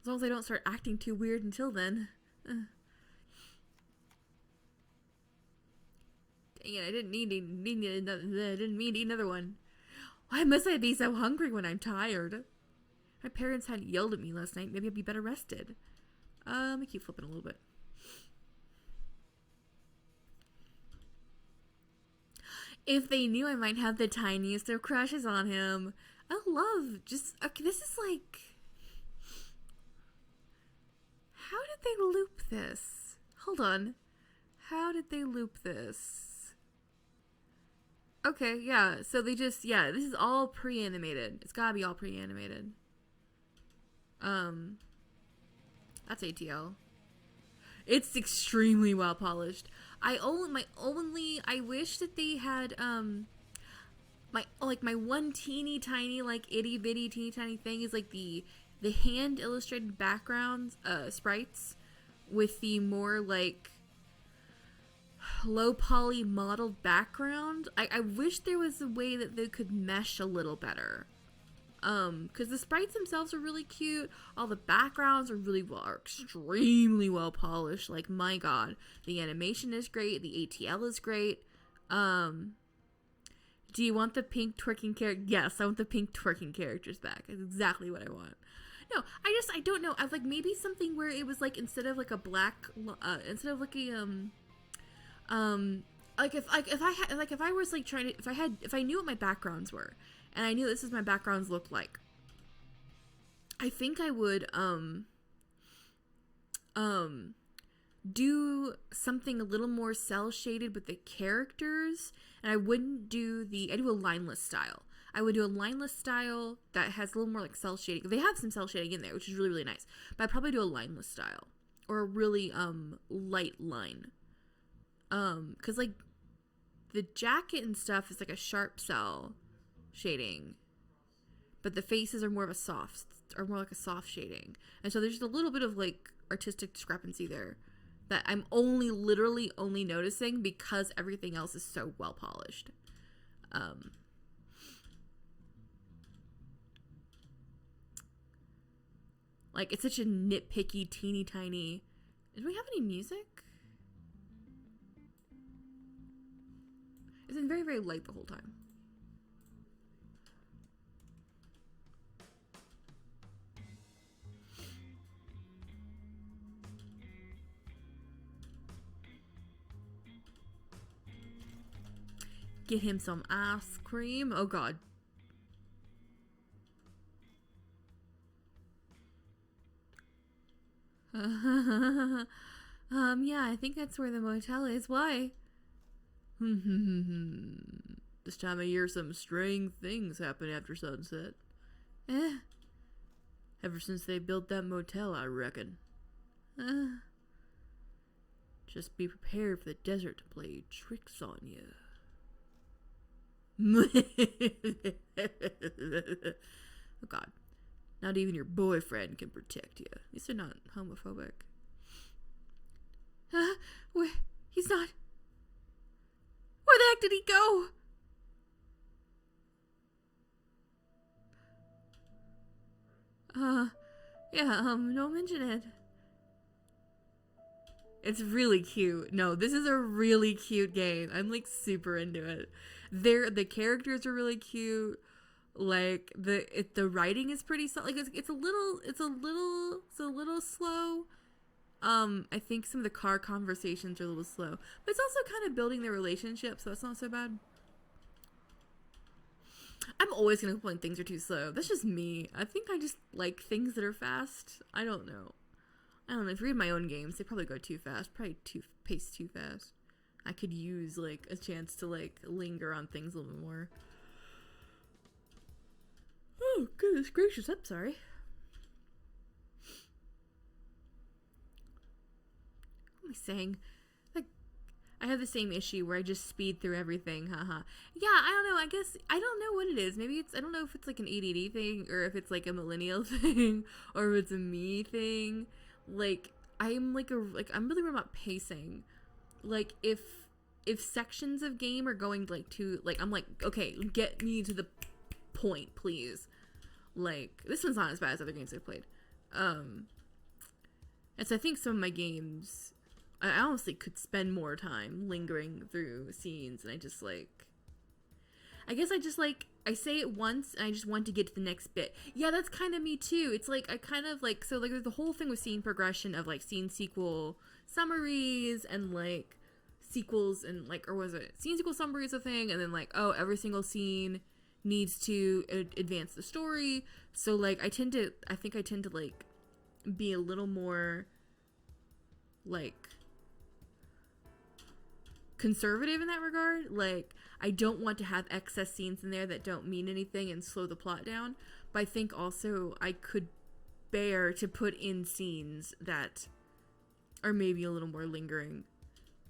As long as I don't start acting too weird until then. Dang it, I didn't mean to eat another one. Why must I be so hungry when I'm tired? My parents hadn't yelled at me last night. Maybe I'd be better rested. Let me keep flipping a little bit. If they knew I might have the tiniest of crushes on him. I love just... Okay, this is like... How did they loop this? Hold on. How did they loop this? Okay, yeah. So they just... Yeah, this is all pre-animated. It's gotta be all pre-animated. That's ATL. It's extremely well polished. I wish that they had my one teeny tiny like itty bitty teeny tiny thing is like the hand illustrated backgrounds sprites with the more like low poly modeled background. I wish there was a way that they could mesh a little better. Because the sprites themselves are really cute. All the backgrounds are extremely well polished. Like, my god. The animation is great. The ATL is great. Do you want the pink twerking character? Yes, I want the pink twerking characters back. That's exactly what I want. No, I don't know. I like maybe something where it was like instead of like a black, instead of like a like if I was like trying to if I knew what my backgrounds were. And I knew this is my backgrounds looked like. I think I would do something a little more cell shaded with the characters, and I wouldn't do I do a lineless style. I would do a lineless style that has a little more like cell shading. They have some cell shading in there, which is really, really nice. But I'd probably do a lineless style or a really light line. Cause like the jacket and stuff is like a sharp cell shading, but the faces are more like a soft shading, and so there's just a little bit of like artistic discrepancy there that I'm literally only noticing because everything else is so well polished. Like it's such a nitpicky teeny tiny. Do we have any music? It's been very, very light the whole time. Get him some ice cream. Oh god. Yeah, I think that's where the motel is. Why? This time of year some strange things happen after sunset. Ever since they built that motel, I reckon. Just be prepared for the desert to play tricks on you. Oh god. Not even your boyfriend can protect you. At least they're not homophobic. Where? He's not. Where the heck did he go? Yeah, don't mention it. It's really cute. No, this is a really cute game. I'm like super into it. The characters are really cute. Like the writing is pretty like it's a little slow. I think some of the car conversations are a little slow, but it's also kind of building their relationship, so it's not so bad. I'm always gonna complain things are too slow. That's just me. I think I just like things that are fast. I don't know. If you read my own games, they probably go too fast. Probably paced too fast. I could use like a chance to like linger on things a little bit more. Oh, goodness gracious, I'm sorry. am I saying? Like, I have the same issue where I just speed through everything, haha. Yeah, I don't know, I guess, I don't know what it is. Maybe it's, I don't know if it's like an ADD thing, or if it's like a millennial thing, or if it's a me thing. Like, I'm I'm really worried about pacing. Like, if sections of game are going like too, like, I'm like, okay, get me to the point, please. Like, this one's not as bad as other games I've played. And so I think some of my games, I honestly could spend more time lingering through scenes, and I just like, I guess I just like, I say it once and I just want to get to the next bit. Yeah, that's kind of me too. It's like, I kind of like, so like there's the whole thing with scene progression of like scene sequel summaries and like sequels, and like, or was it scene sequel summary is a thing, and then like, oh, every single scene needs to advance the story. So like I think I tend to like be a little more like conservative in that regard. Like, I don't want to have excess scenes in there that don't mean anything and slow the plot down, but I think also I could bear to put in scenes that are maybe a little more lingering,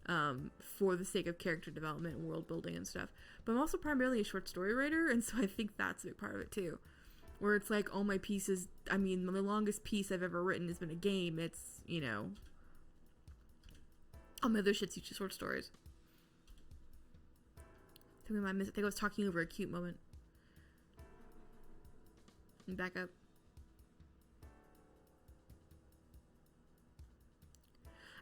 for the sake of character development and world building and stuff. But I'm also primarily a short story writer, and so I think that's a big part of it too, where it's like all my pieces, I mean, the longest piece I've ever written has been a game. It's, you know, all my other shit's usually short stories. I think I was talking over a cute moment. And back up.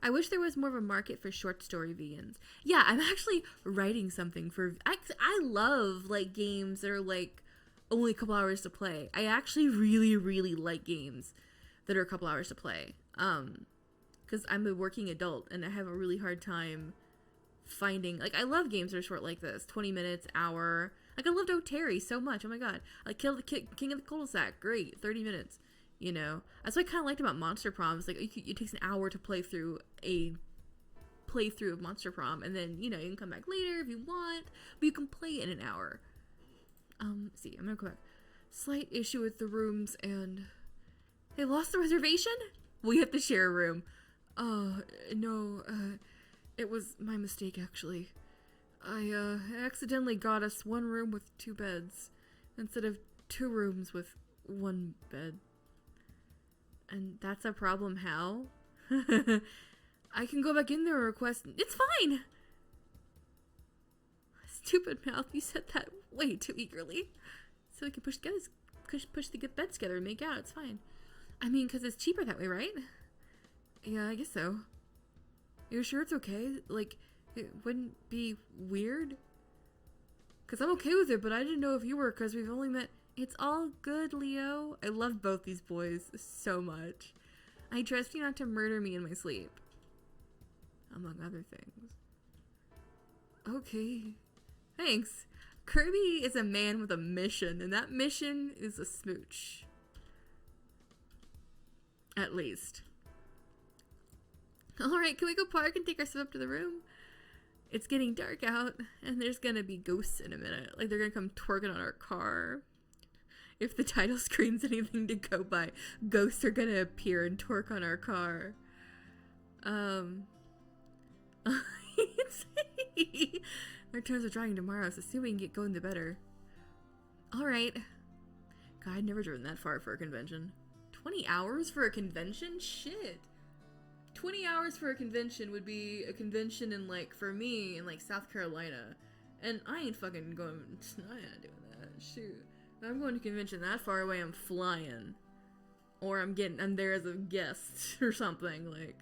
I wish there was more of a market for short story vegans. Yeah, I'm actually writing something for... I love, like, games that are, like, only a couple hours to play. I actually really, really like games that are a couple hours to play. Because I'm a working adult, and I have a really hard time finding... Like, I love games that are short like this. 20 minutes, hour... Like, I loved Oteri so much. Oh my god. Like, Kill the King of the Cul-de-sac. Great. 30 minutes. You know? That's what I kind of liked about Monster Prom. It's like, it takes an hour to play through a playthrough of Monster Prom. And then, you know, you can come back later if you want. But you can play it in an hour. Let's see. I'm gonna go back. Slight issue with the rooms and... They lost the reservation? We have to share a room. No, it was my mistake, actually. I accidentally got us one room with 2 beds instead of 2 rooms with 1 bed. And that's a problem. How? I can go back in there and request... It's fine! Stupid mouth, you said that way too eagerly. So we can push the good beds together and make out. It's fine. I mean, because it's cheaper that way, right? Yeah, I guess so. You're sure it's okay? Like, it wouldn't be weird? Because I'm okay with it, but I didn't know if you were, because we've only met... It's all good, Leo. I love both these boys so much. I trust you not to murder me in my sleep. Among other things. Okay. Thanks. Kirby is a man with a mission, and that mission is a smooch. At least. Alright, can we go park and take ourselves up to the room? It's getting dark out, and there's gonna be ghosts in a minute. Like, they're gonna come twerking on our car. If the title screen's anything to go by, ghosts are gonna appear and twerk on our car. Our turns are drying tomorrow, so soon we can get going the better. Alright. God, I'd never driven that far for a convention. 20 hours for a convention? Shit. 20 hours for a convention would be a convention in, like, for me, in, like, South Carolina. And I ain't fucking going... I ain't doing that. Shoot. If I'm going to a convention that far away, I'm flying. Or I'm there as a guest or something, like...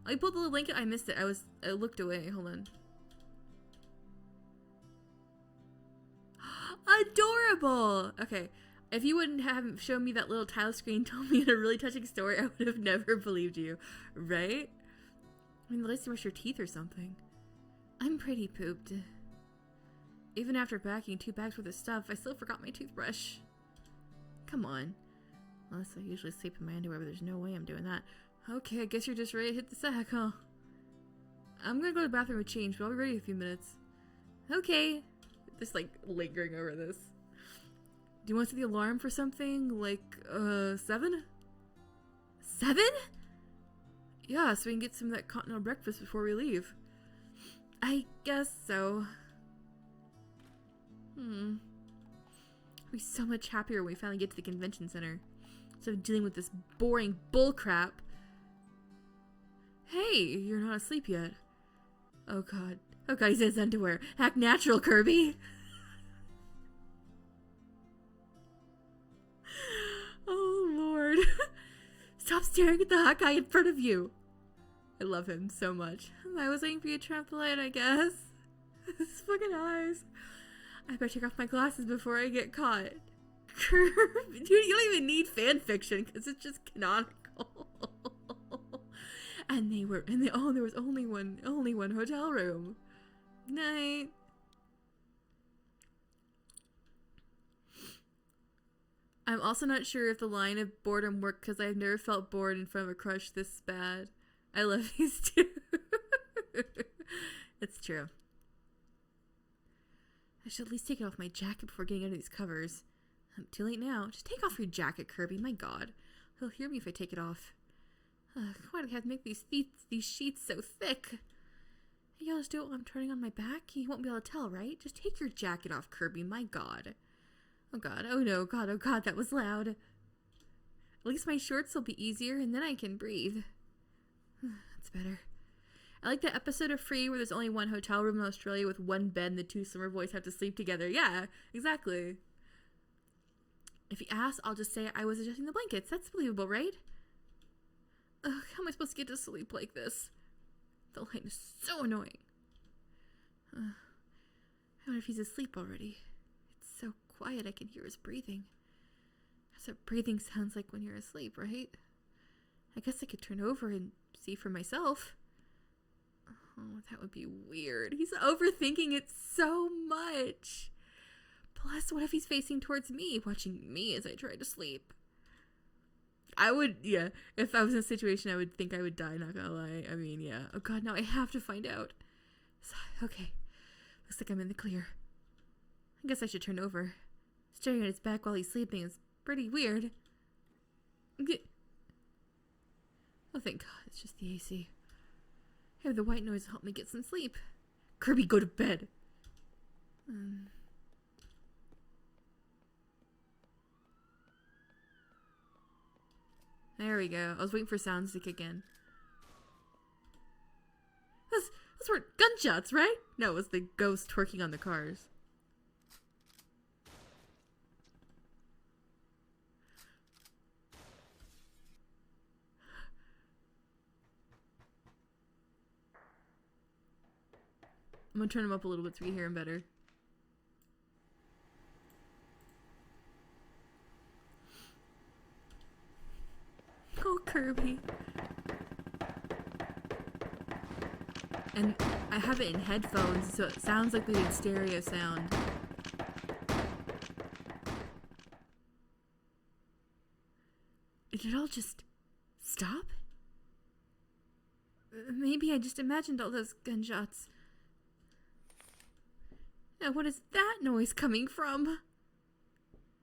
I pulled the little blanket, I missed it. I looked away, hold on. Adorable! Okay, if you wouldn't have shown me that little title screen, told me a really touching story, I would have never believed you, right? I mean, at least you brush your teeth or something. I'm pretty pooped. Even after packing 2 bags worth of stuff, I still forgot my toothbrush. Come on. Unless I usually sleep in my underwear, but there's no way I'm doing that. Okay, I guess you're just ready to hit the sack, huh? I'm gonna go to the bathroom and change, but I'll be ready in a few minutes. Okay. Just, like, lingering over this. Do you want to set the alarm for something? Like, 7? 7? Yeah, so we can get some of that continental breakfast before we leave. I guess so. I'll be so much happier when we finally get to the convention center. Instead of dealing with this boring bullcrap. Hey, you're not asleep yet. Oh god. Oh god, he says underwear. Act natural, Kirby. Oh lord. Stop staring at the hot guy in front of you. I love him so much. I was waiting for you to turn off the light, I guess. His fucking eyes. I better take off my glasses before I get caught. Dude, you don't even need fan fiction because it's just canonical. And there was only one hotel room. Night. I'm also not sure if the line of boredom worked because I've never felt bored in front of a crush this bad. I love these two. It's true. I should at least take it off my jacket before getting under these covers. Too late now. Just take off your jacket, Kirby. My god. He'll hear me if I take it off. Why do I have to make these sheets so thick? Hey, I'll just do it while I'm turning on my back? You won't be able to tell, right? Just take your jacket off, Kirby. My god. Oh god. Oh no. God. Oh god. That was loud. At least my shorts will be easier and then I can breathe. That's better. I like that episode of Free where there's only one hotel room in Australia with one bed and the two summer boys have to sleep together. Yeah, exactly. If you ask, I'll just say I was adjusting the blankets. That's believable, right? Ugh, how am I supposed to get to sleep like this? The light is so annoying. I wonder if he's asleep already. It's so quiet I can hear his breathing. That's what breathing sounds like when you're asleep, right? I guess I could turn over and see for myself. Oh, that would be weird. He's overthinking it so much. Plus, what if he's facing towards me, watching me as I try to sleep? I would, yeah. If I was in a situation, I would think I would die, not gonna lie. I mean, yeah. Oh god, now I have to find out. So, okay. Looks like I'm in the clear. I guess I should turn over. Staring at his back while he's sleeping is pretty weird. Oh, thank god, it's just the AC. Hey, the white noise helped me get some sleep. Kirby, go to bed. There we go. I was waiting for sounds to kick in. Those were gunshots, right? No, it was the ghost twerking on the cars. I'm gonna turn them up a little bit so we hear him better. Oh, Kirby. And I have it in headphones, so it sounds like we did stereo sound. Did it all just stop? Maybe I just imagined all those gunshots. Now, what is that noise coming from?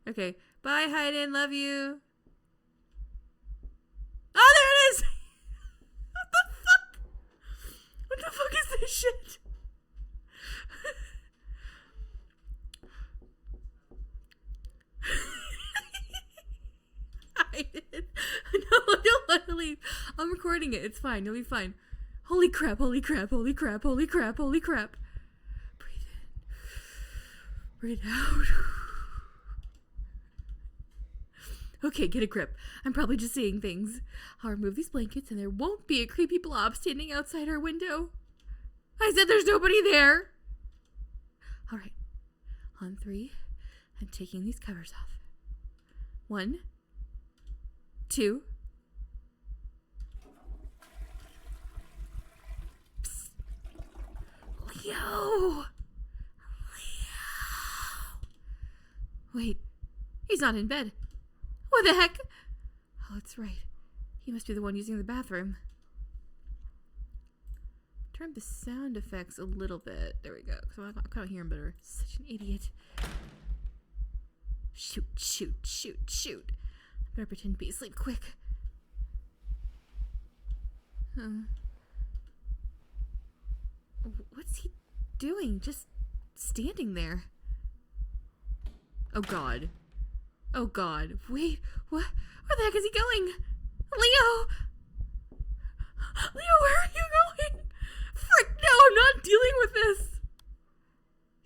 Okay. Bye, Hayden. Love you. Oh, there it is! What the fuck? What the fuck is this shit? Hayden. No, I don't want to leave. I'm recording it. It's fine. It'll be fine. Holy crap, holy crap, holy crap, holy crap, holy crap. Breathe out. Okay, get a grip. I'm probably just seeing things. I'll remove these blankets and there won't be a creepy blob standing outside our window. I said there's nobody there. All right. On 3, I'm taking these covers off. 1, 2. Psst. Leo! Wait, he's not in bed. What the heck? Oh, that's right. He must be the one using the bathroom. Turn the sound effects a little bit. There we go. Because I can't hear him better. Such an idiot. Shoot, shoot, shoot, shoot. I better pretend to be asleep quick. What's he doing? Just standing there. Oh god. Oh god. Wait, what? Where the heck is he going? Leo! Leo, where are you going? Frick, no, I'm not dealing with this.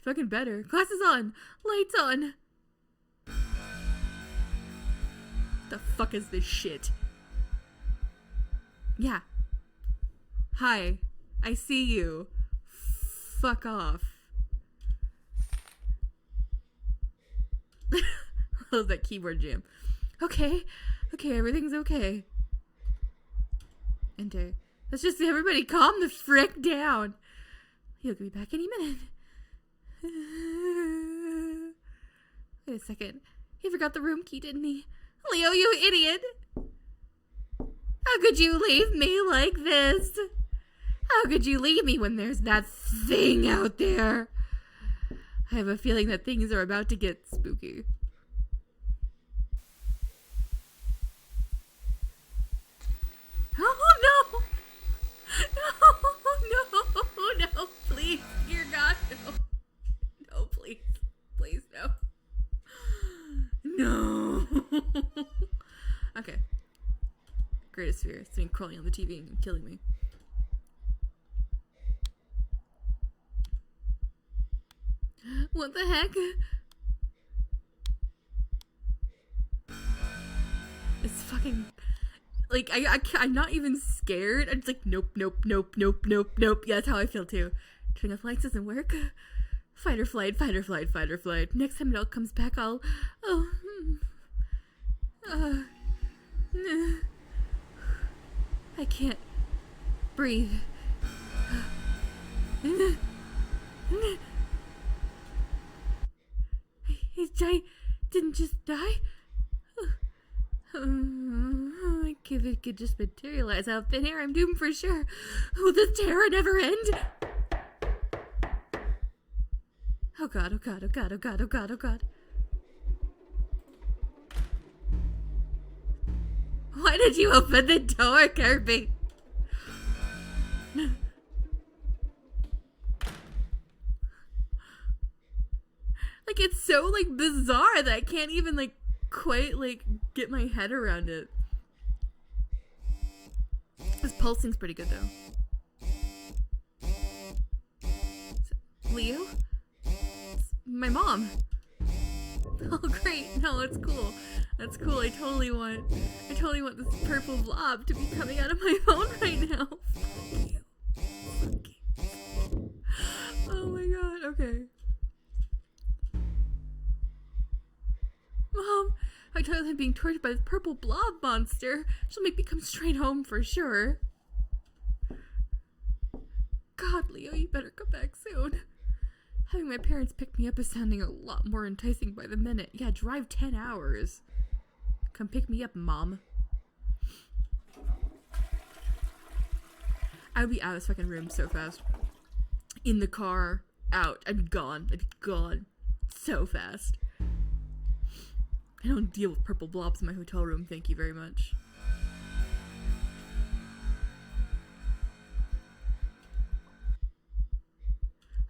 Fucking better. Glasses on. Lights on. The fuck is this shit? Yeah. Hi. I see you. Fuck off. Love that keyboard jam. Okay. Okay, everything's okay. Enter. Let's just everybody calm the frick down. He'll be back any minute. Wait a second. He forgot the room key, didn't he? Leo, you idiot! How could you leave me like this? How could you leave me when there's that thing out there? I have a feeling that things are about to get spooky. Oh no! No, please, dear God, no. No, please. Please, no. No. Okay. Greatest fear. It's been crawling on the TV and killing me. What the heck? It's fucking... Like, I'm not even scared. I'm just like, nope. Yeah, that's how I feel too. Turning off lights doesn't work. Fight or flight. Next time it all comes back, I'll... I can't breathe. I didn't just die. If it could just materialize out of thin air, I'm doomed for sure. Will this terror never end? Oh god. Why did you open the door, Kirby? Like, it's so, like, bizarre that I can't even, like, quite, like, get my head around it. This pulsing's pretty good, though. Leo? It's my mom. Oh, great. No, it's cool. That's cool. I totally want this purple blob to be coming out of my phone right now. Fuck you. Oh my god. Okay. Mom, I told him being tortured by this purple blob monster. She'll make me come straight home for sure. God, Leo, you better come back soon. Having my parents pick me up is sounding a lot more enticing by the minute. Yeah, drive 10 hours. Come pick me up, Mom. I would be out of this fucking room so fast. In the car, out. I'd be gone. So fast. I don't deal with purple blobs in my hotel room, thank you very much.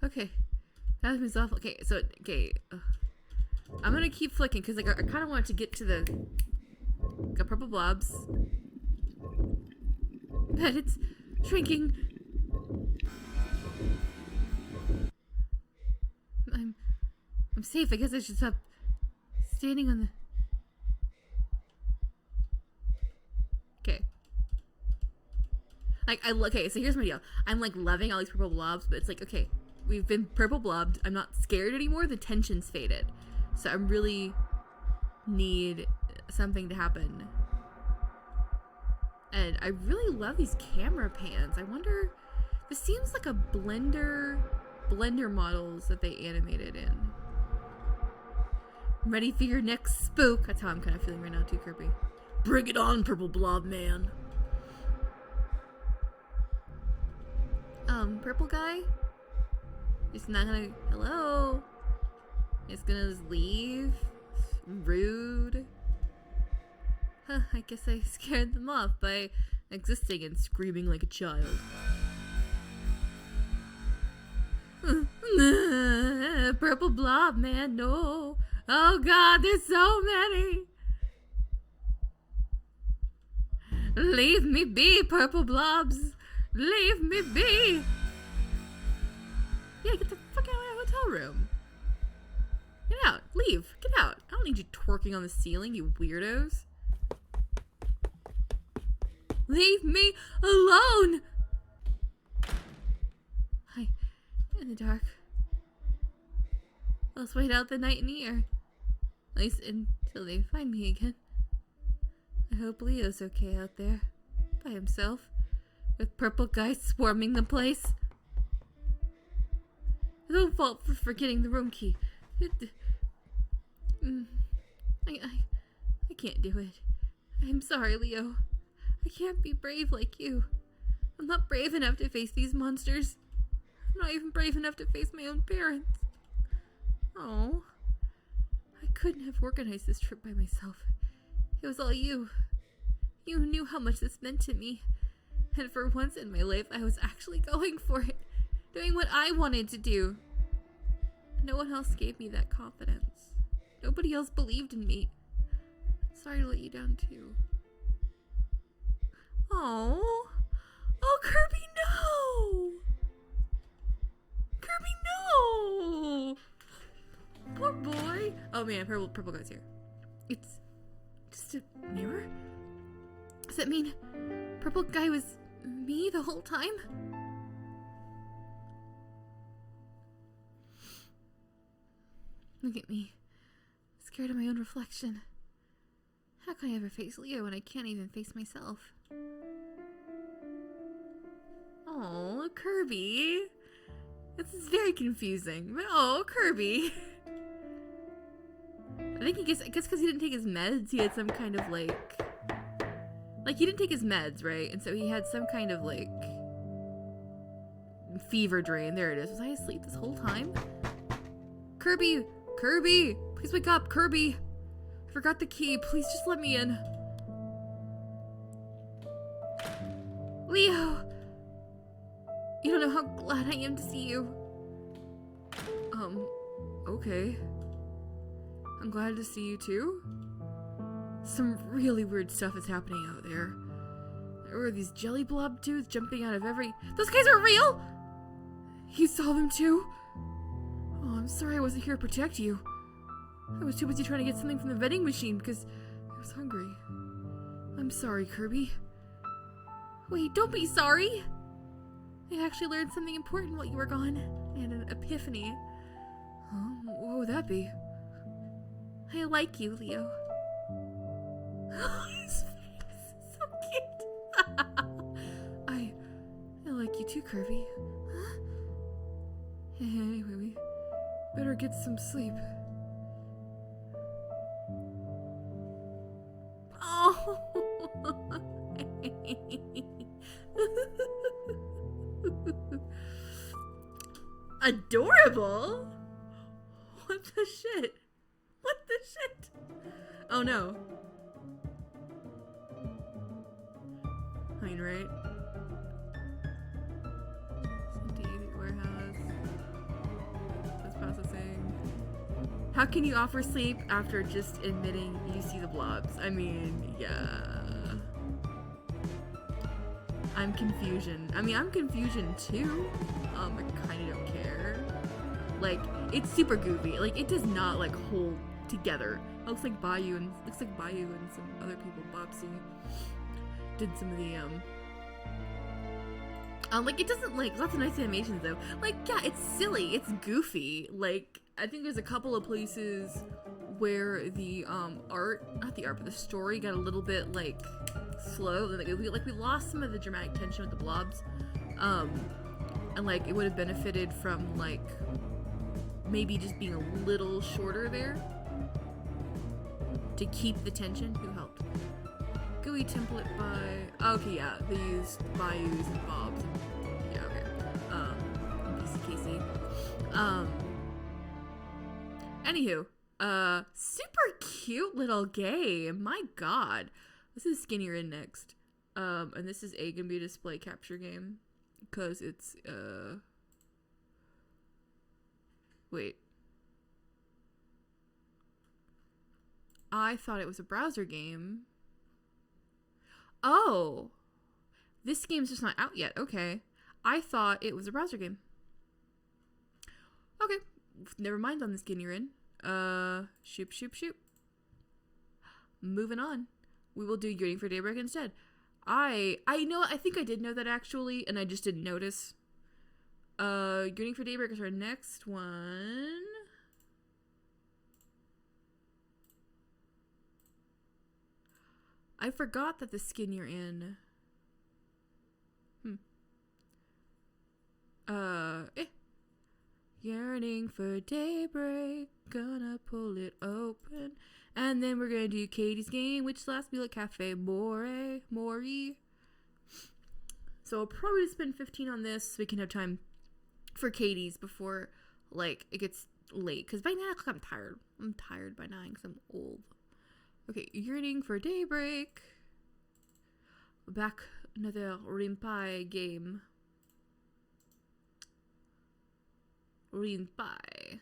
Okay. That was awful. Okay, so, okay. I'm gonna keep flicking, because like, I kind of want to get to the... Got purple blobs. But it's shrinking. I'm safe. I guess I should stop standing on the... Okay. Like, okay, so here's my deal. I'm, like, loving all these purple blobs, but it's like, okay, we've been purple blobbed. I'm not scared anymore. The tension's faded. So I really need something to happen. And I really love these camera pans. I wonder... This seems like a Blender models that they animated in. I'm ready for your next spook. That's how I'm kind of feeling right now too, Kirby. Bring it on, purple blob man. Purple guy? He's not gonna... Hello? He's gonna just leave? Rude. Huh, I guess I scared them off by existing and screaming like a child. Purple blob, man, no. Oh god, there's so many. Leave me be, purple blobs. Leave me be. Yeah, get the fuck out of my hotel room. Get out. Leave. Get out. I don't need you twerking on the ceiling, you weirdos. Leave me alone. Hi. In the dark. Let's wait out the night in here. At least until they find me again. I hope Leo's okay out there. By himself. With purple guys swarming the place. No fault for forgetting the room key. I can't do it. I'm sorry, Leo. I can't be brave like you. I'm not brave enough to face these monsters. I'm not even brave enough to face my own parents. Oh, I couldn't have organized this trip by myself. It was all you. You knew how much this meant to me. And for once in my life, I was actually going for it. Doing what I wanted to do. No one else gave me that confidence. Nobody else believed in me. Sorry to let you down too. Oh, Kirby, no! Kirby, no! Poor boy. Oh man, purple guy's here. It's just a mirror? Does that mean purple guy was me the whole time? Look at me. Scared of my own reflection. How can I ever face Leo when I can't even face myself? Oh, Kirby. This is very confusing. But oh, Kirby. I guess because he didn't take his meds, he had some kind of like he didn't take his meds, right? And so he had some kind of like fever dream. There it is. Was I asleep this whole time? Kirby, please wake up, Kirby. I forgot the key. Please just let me in. Leo, you don't know how glad I am to see you. Okay. I'm glad to see you too. Some really weird stuff is happening out there. There were these jelly blob dudes jumping out of every... Those guys are real? You saw them too? Oh, I'm sorry I wasn't here to protect you. I was too busy trying to get something from the vending machine because I was hungry. I'm sorry, Kirby. Wait, don't be sorry. I actually learned something important while you were gone. I had an epiphany. What would that be? I like you, Leo. His face is so cute. I like you too, Kirby. Huh? Anyway, we better get some sleep. Oh. Adorable? What the shit? What the shit? Oh no. I mean, right? Sent warehouse. Just processing. How can you offer sleep after just admitting you see the blobs? I mean, yeah. I'm confusion too. I kind of don't care. Like, it's super goofy. Like, it does not like hold together. It looks like Bayou and some other people. Bobsy did some of the like, it doesn't like lots of nice animations though. Like, yeah, it's silly, it's goofy. Like, I think there's a couple of places where the the story got a little bit like slow. Like we lost some of the dramatic tension with the blobs. And like it would have benefited from like maybe just being a little shorter there to keep the tension. Who helped? GUI template by... Okay, yeah, they used Bayous and Bobs. Yeah, okay. Anywho, super cute little game. My god. This is Skinnier in next. And this is gonna be a display capture game. Because it's, wait. I thought it was a browser game. Oh! This game's just not out yet. Okay. I thought it was a browser game. Okay. Never mind on the skin you're in. Shoop. Moving on. We will do Yearning for Daybreak instead. I think I did know that actually, and I just didn't notice. Yearning for Daybreak is our next one. I forgot that the skin you're in. Yearning for Daybreak, gonna pull it open. And then we're gonna do Katie's game, which last meal at Cafe Mori. So I'll probably spend 15 on this so we can have time for Katie's before, like, it gets late. Because by 9 o'clock I'm tired. I'm tired by 9 because I'm old. Okay, Yearning for Daybreak. Back another Rimpai game. Rimpai.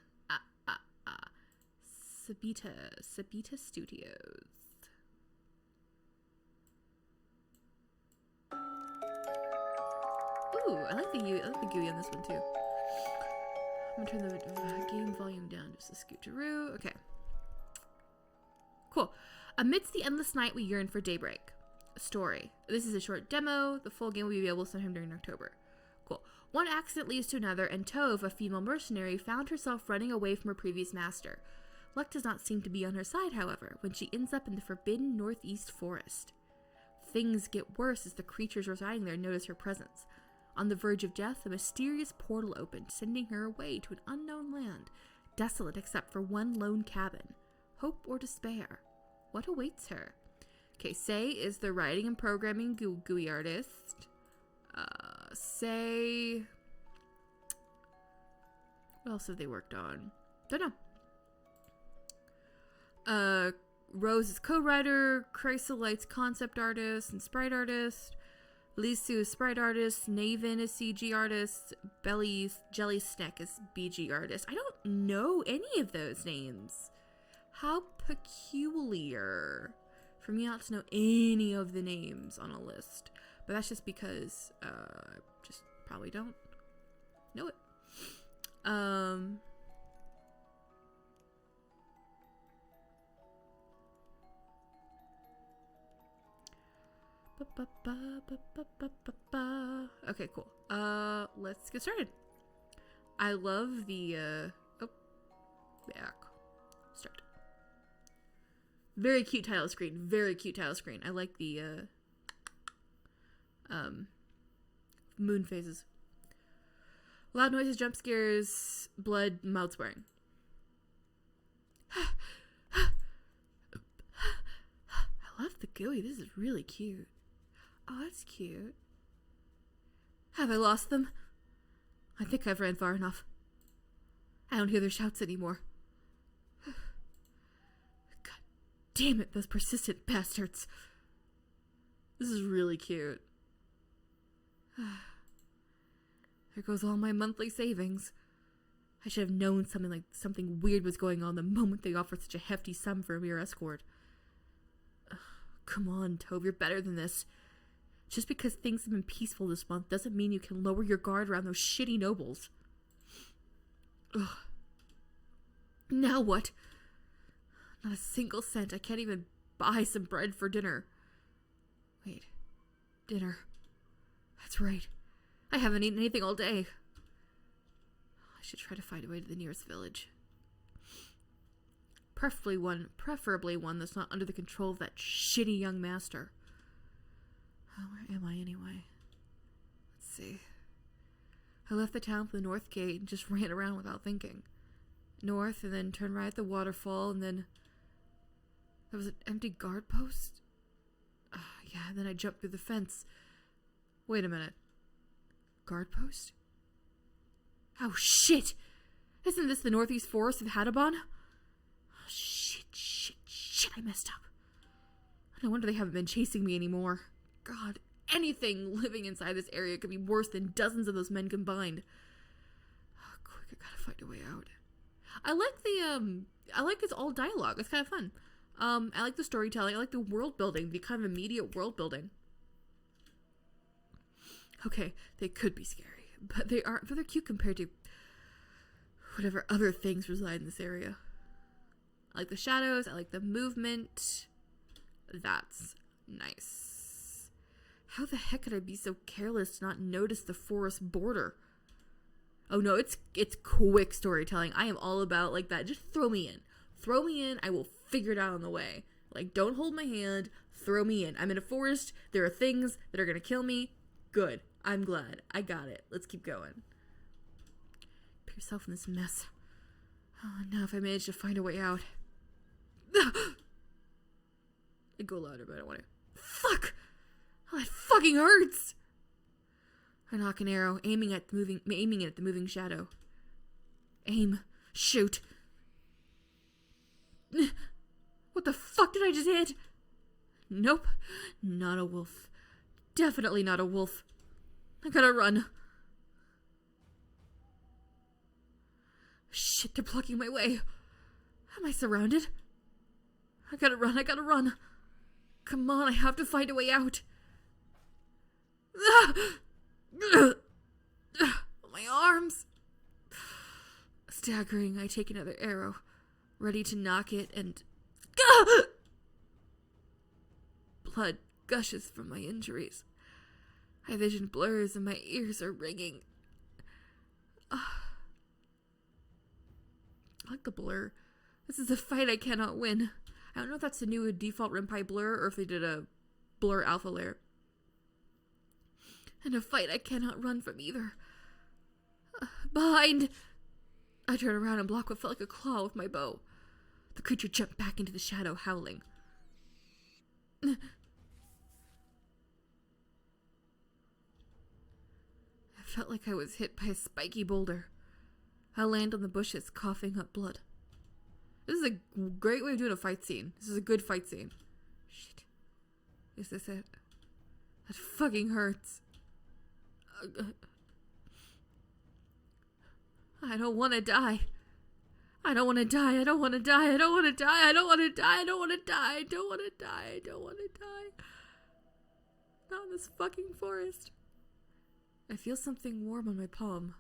Sabita Studios. Ooh, I like the GUI on this one too. I'm gonna turn the game volume down just a scoocheroo. Okay. Cool. Amidst the endless night, we yearn for daybreak. Story. This is a short demo. The full game will be available sometime during October. Cool. One accident leads to another, and Tove, a female mercenary, found herself running away from her previous master. Luck does not seem to be on her side, however, when she ends up in the forbidden northeast forest. Things get worse as the creatures residing there notice her presence. On the verge of death, a mysterious portal opened, sending her away to an unknown land, desolate except for one lone cabin. Hope or despair? What awaits her? Okay, Say is the writing and programming GUI artist. Say... What else have they worked on? Don't know. Rose is co-writer, Chrysolite's concept artist and sprite artist, Lisu is sprite artist, Naven is CG artist, Jelly Snack is BG artist. I don't know any of those names. How peculiar for me not to know any of the names on a list. But that's just because I just probably don't know it. Okay, cool. Let's get started. I love the back. Start. Very cute title screen. Very cute title screen. I like the moon phases. Loud noises, jump scares, blood, mouth swearing. I love the GUI. This is really cute. Oh, that's cute. Have I lost them? I think I've ran far enough. I don't hear their shouts anymore. God damn it, those persistent bastards. This is really cute. There goes all my monthly savings. I should have known something weird was going on the moment they offered such a hefty sum for a mere escort. Come on, Tove, you're better than this. Just because things have been peaceful this month doesn't mean you can lower your guard around those shitty nobles. Ugh. Now what? Not a single cent. I can't even buy some bread for dinner. Wait. Dinner. That's right. I haven't eaten anything all day. I should try to find a way to the nearest village. Preferably one that's not under the control of that shitty young master. Oh, where am I anyway? Let's see. I left the town for the north gate and just ran around without thinking. North, and then turned right at the waterfall, and then there was an empty guard post. Yeah, and then I jumped through the fence. Wait a minute. Guard post? Oh, shit! Isn't this the northeast forest of Hadabon? Oh, shit, I messed up. No wonder they haven't been chasing me anymore. God, anything living inside this area could be worse than dozens of those men combined. Oh, quick, I gotta find a way out. I like it's all dialogue. It's kind of fun. I like the storytelling. I like the world building, the kind of immediate world building. Okay, they could be scary, but they aren't. But they're cute compared to whatever other things reside in this area. I like the shadows. I like the movement. That's nice. How the heck could I be so careless to not notice the forest border? Oh no, it's quick storytelling. I am all about like that. Just throw me in. Throw me in. I will figure it out on the way. Like, don't hold my hand. Throw me in. I'm in a forest. There are things that are going to kill me. Good. I'm glad. I got it. Let's keep going. Put yourself in this mess. Oh, now if I manage to find a way out. I go louder, but I don't want to. Fuck! Oh, that fucking hurts! I knock an arrow, aiming it at the moving shadow. Aim. Shoot. What the fuck did I just hit? Nope. Not a wolf. Definitely not a wolf. I gotta run. Shit, they're blocking my way. Am I surrounded? I gotta run. Come on, I have to find a way out. My arms. Staggering, I take another arrow, ready to knock it, and blood gushes from my injuries. My vision blurs and my ears are ringing. I like the blur. This is a fight I cannot win. I don't know if that's the new default Ren'Py blur or if they did a blur alpha layer. And a fight I cannot run from either. Behind! I turn around and block what felt like a claw with my bow. The creature jumped back into the shadow, howling. I felt like I was hit by a spiky boulder. I land on the bushes, coughing up blood. This is a great way of doing a fight scene. This is a good fight scene. Shit. Is this it? That fucking hurts. I don't want to die. I don't want to die. I don't want to die. I don't want to die. I don't want to die. I don't want to die. I don't want to die. I don't want to die. Not in this fucking forest. I feel something warm on my palm.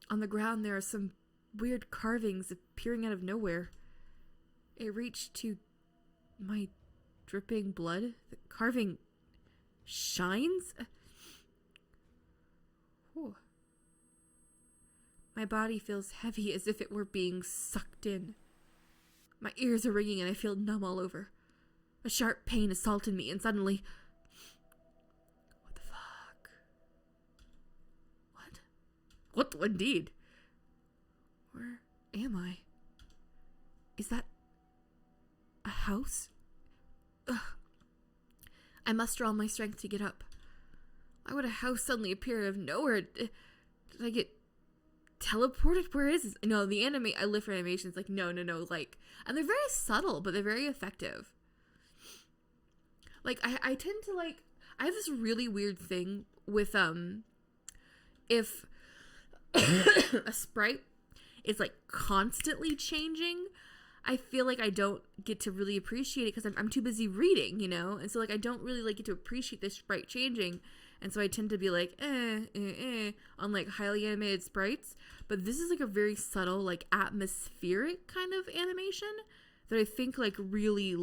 On the ground, there are some weird carvings appearing out of nowhere. It reached to my dripping blood. The carving shines? Whew. My body feels heavy as if it were being sucked in. My ears are ringing and I feel numb all over. A sharp pain assaulted me and suddenly... What the fuck? What? What indeed? Where am I? Is that a house? Ugh. I muster all my strength to get up. Why would a house suddenly appear out of nowhere? Did I get teleported? Where is this? No, I live for animations. Like, no, like, and they're very subtle, but they're very effective. Like, I tend to, like, I have this really weird thing with, if a sprite is, like, constantly changing, I feel like I don't get to really appreciate it because I'm too busy reading, you know? And so, like, I don't really, like, get to appreciate this sprite changing. And so I tend to be like, on, like, highly animated sprites. But this is, like, a very subtle, like, atmospheric kind of animation that I think, like, really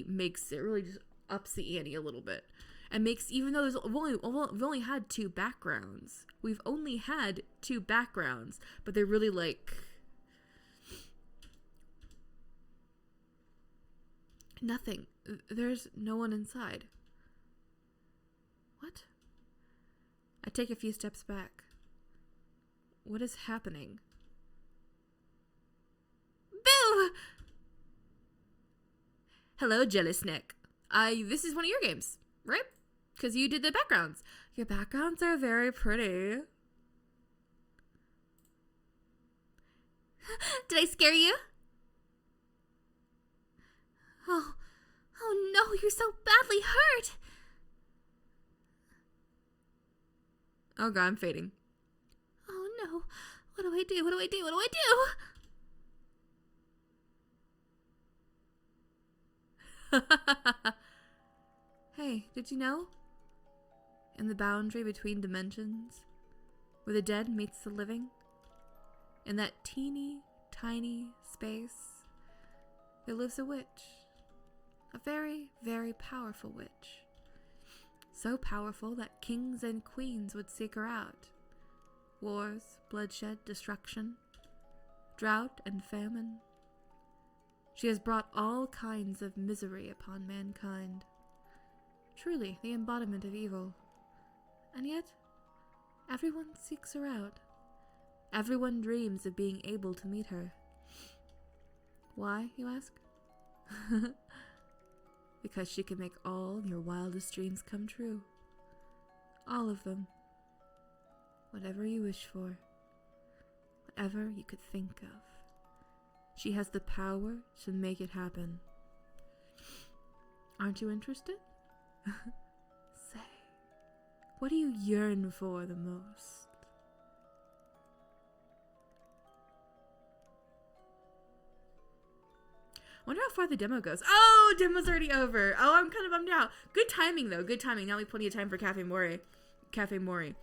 makes it, really just ups the ante a little bit. And makes, even though we've only had two backgrounds. We've only had two backgrounds. But they're really, like... Nothing. There's no one inside. What? I take a few steps back. What is happening? Boo! Hello, Jealous Nick. This is one of your games, right? Because you did the backgrounds. Your backgrounds are very pretty. Did I scare you? Oh no, you're so badly hurt. Oh god, I'm fading. Oh no. What do I do? What do I do? What do I do? Hey, did you know? In the boundary between dimensions, where the dead meets the living, in that teeny, tiny space, there lives a witch. A very, very powerful witch. So powerful that kings and queens would seek her out. Wars, bloodshed, destruction, drought and famine. She has brought all kinds of misery upon mankind. Truly the embodiment of evil. And yet, everyone seeks her out. Everyone dreams of being able to meet her. Why, you ask? Because she can make all your wildest dreams come true. All of them. Whatever you wish for. Whatever you could think of. She has the power to make it happen. Aren't you interested? Say, what do you yearn for the most? I wonder how far the demo goes. Oh, demo's already over. Oh, I'm kind of bummed out. Good timing, though. Good timing. Now we have plenty of time for Cafe Mori. Cafe Mori.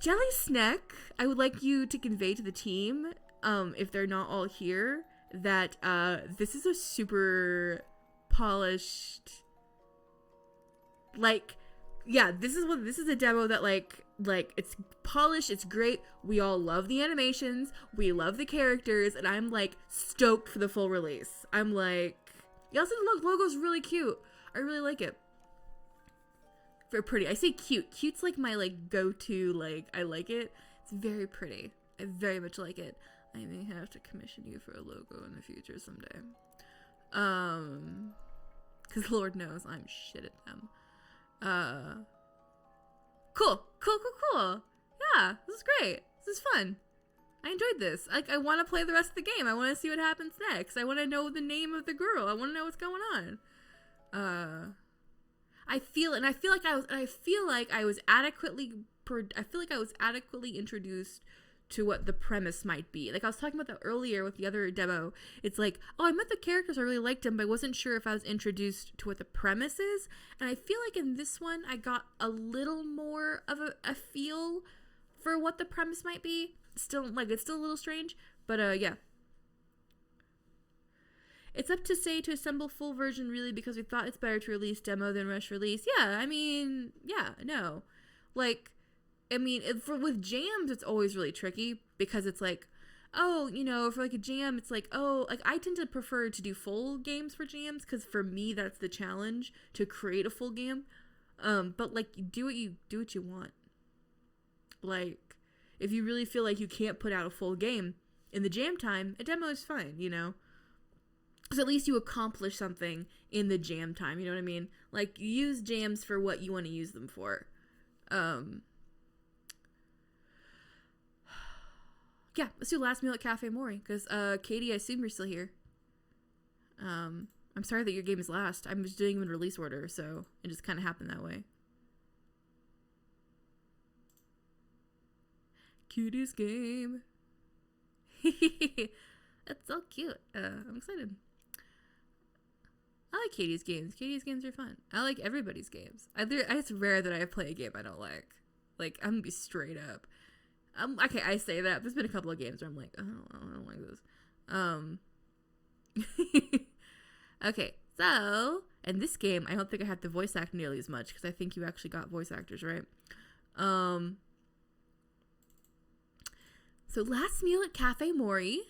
Jelly Snack, I would like you to convey to the team, if they're not all here, that this is a super polished, like, yeah, this is a demo that like it's polished, it's great. We all love the animations, we love the characters, and I'm like stoked for the full release. I'm like, yeah, also the logo's really cute. I really like it. Very pretty. I say cute. Cute's like my like go-to, like I like it. It's very pretty. I very much like it. I may have to commission you for a logo in the future someday. Cause Lord knows I'm shit at them. Cool. Yeah, this is great. This is fun. I enjoyed this. Like, I want to play the rest of the game. I want to see what happens next. I want to know the name of the girl. I want to know what's going on. I feel like I was adequately introduced to what the premise might be. Like I was talking about that earlier with the other demo. It's like, oh, I met the characters, I really liked them, but I wasn't sure if I was introduced to what the premise is. And I feel like in this one, I got a little more of a feel for what the premise might be. Still, like, it's still a little strange, but yeah. It's up to say to assemble full version really because we thought it's better to release demo than rush release. Yeah, I mean, yeah, no. Like, I mean, with jams, it's always really tricky because it's like, oh, you know, for like a jam, it's like, oh, like I tend to prefer to do full games for jams because for me, that's the challenge, to create a full game. But like, do what you want. Like, if you really feel like you can't put out a full game in the jam time, a demo is fine, you know? Because at least you accomplish something in the jam time, you know what I mean? Like, you use jams for what you want to use them for. Yeah, let's do last meal at Cafe Mori, because, Katie, I assume you're still here. I'm sorry that your game is last. I'm just doing them in release order, so it just kind of happened that way. Cutest game. That's so cute. I'm excited. I like Katie's games. Katie's games are fun. I like everybody's games. It's rare that I play a game I don't like. Like, I'm gonna be straight up. Okay, I say that. There's been a couple of games where I'm like, oh, I don't like this. Okay, so, in this game, I don't think I have to voice act nearly as much, because I think you actually got voice actors, right? So, last meal at Cafe Mori.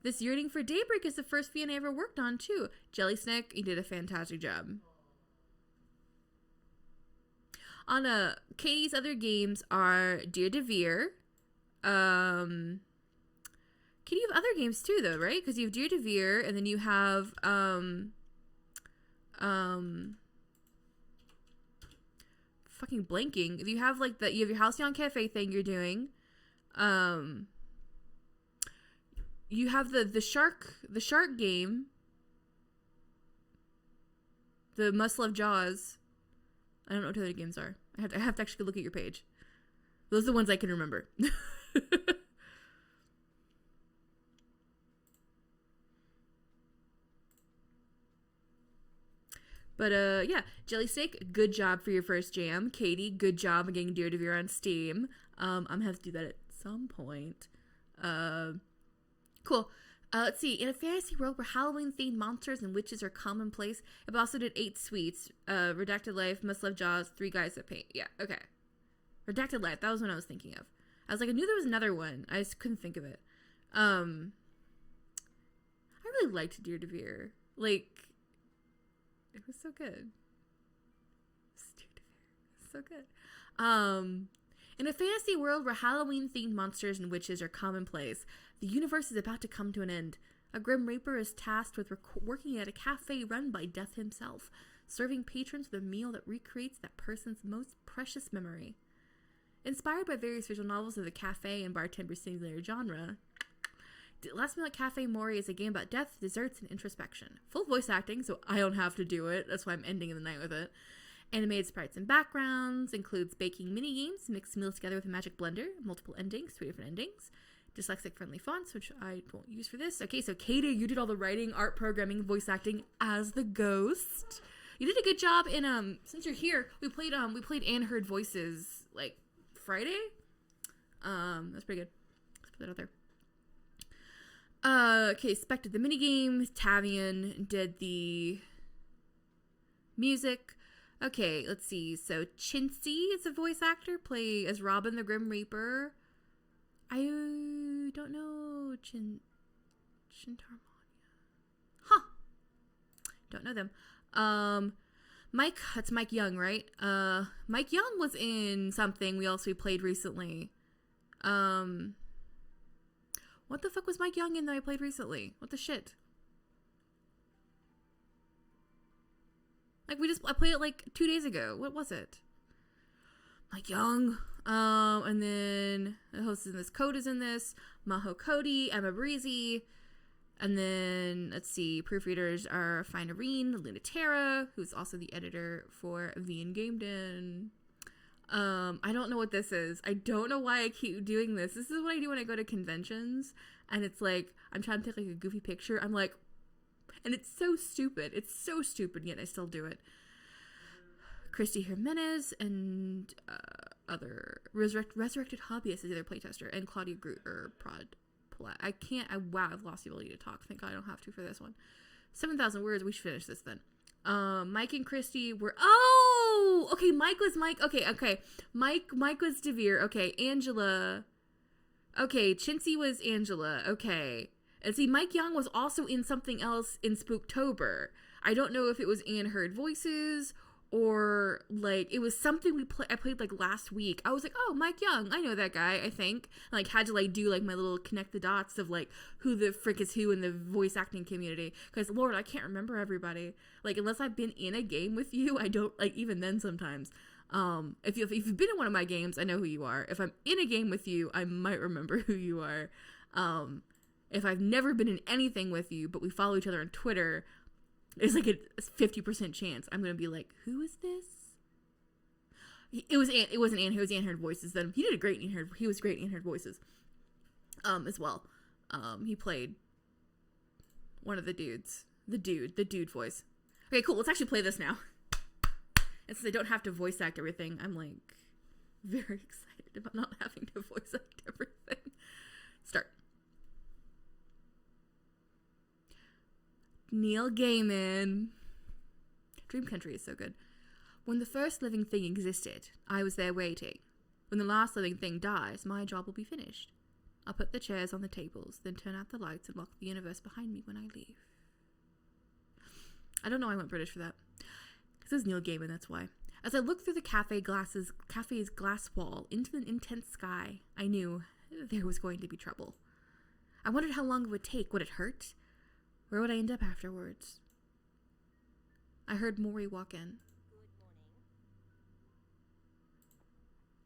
This Yearning for Daybreak is the first VN I ever worked on, too. Jelly Snack, you did a fantastic job. On Katie's other games are Dear Devere. Katie, you have other games too, though, right? Because you have Dear Devere, and then you have fucking blanking. You have like you have your Halcyon Cafe thing you're doing. You have the shark game. The Must Love Jaws. I don't know what other games are. I have to actually look at your page. Those are the ones I can remember. But yeah, Jelly Steak, good job for your first jam. Katie, good job on getting Dear Devere on Steam. I'm gonna have to do that at some point. Cool. Let's see. In a fantasy world where Halloween-themed monsters and witches are commonplace, it also did 8 Sweets, Redacted Life, Must Love Jaws, 3 Guys That Paint. Yeah, okay. Redacted Life, that was what I was thinking of. I was like, I knew there was another one. I just couldn't think of it. I really liked Dear Devere. Like, it was so good. So good. In a fantasy world where Halloween-themed monsters and witches are commonplace, the universe is about to come to an end. A Grim Reaper is tasked with working at a cafe run by Death himself, serving patrons with a meal that recreates that person's most precious memory. Inspired by various visual novels of the cafe and bartender simulator genre, Last Meal at Cafe Mori is a game about death, desserts, and introspection. Full voice acting, so I don't have to do it. That's why I'm ending the night with it. Animated sprites and backgrounds, includes baking mini-games, mix meals together with a magic blender, multiple endings, 3 different endings, dyslexic-friendly fonts, which I won't use for this. Okay, so Katie, you did all the writing, art programming, voice acting as the ghost. You did a good job in, since you're here, we played And Heard Voices, like, Friday? That's pretty good. Let's put that out there. Okay, Spec did the minigame, Tavian did the music. Okay, let's see. So, Chintzy is a voice actor, play as Robin the Grim Reaper. I don't know Shintarmania. Huh. Don't know them. Mike, that's Mike Young, right? Mike Young was in something we played recently. What the fuck was Mike Young in that I played recently? What the shit? Like, I played it like 2 days ago. What was it? Mike Young. And then the host in this, Code is in this. Maho Cody, Emma Breezy. And then, let's see, proofreaders are Fine Irene, Luna Terra, who's also the editor for V and Game Den. I don't know what this is. I don't know why I keep doing this. This is what I do when I go to conventions, and it's like, I'm trying to take like a goofy picture. I'm like, and it's so stupid. It's so stupid, yet I still do it. Christy Jimenez and other resurrected hobbyist is the other playtester, and Claudia Grutter wow, I've lost the ability to talk. Thank God I don't have to for this one. 7,000 words. We should finish this then. Mike and Christy were, okay, Mike was Mike. Okay. Mike was Devere. Okay, Angela. Okay, Chintzy was Angela. Okay. And see, Mike Young was also in something else in Spooktober. I don't know if it was Anne Heard Voices or like it was something I played like last week. I was like, oh, Mike Young, I know that guy, I think. And, like, had to like do like my little connect the dots of like who the frick is who in the voice acting community, because Lord, I can't remember everybody. Like, unless I've been in a game with you, I don't, like, even then sometimes. If you've been in one of my games, I know who you are. If I'm in a game with you, I might remember who you are. If I've never been in anything with you, but we follow each other on Twitter, there's like a 50% chance I'm gonna be like, who is this? It wasn't Anne, it was Anne Heard Voices. Then he did a great he was great in Heard Voices, as well. He played one of the dudes, the dude voice. Okay, cool. Let's actually play this now. And since I don't have to voice act everything, I'm like very excited about not having to voice act everything. Start. Neil Gaiman. Dream Country is so good. When the first living thing existed, I was there waiting. When the last living thing dies, my job will be finished. I'll put the chairs on the tables, then turn out the lights and lock the universe behind me when I leave. I don't know why I went British for that. This is Neil Gaiman, that's why. As I looked through the cafe's glass wall into the intense sky, I knew there was going to be trouble. I wondered how long it would take. Would it hurt? Where would I end up afterwards? I heard Mori walk in.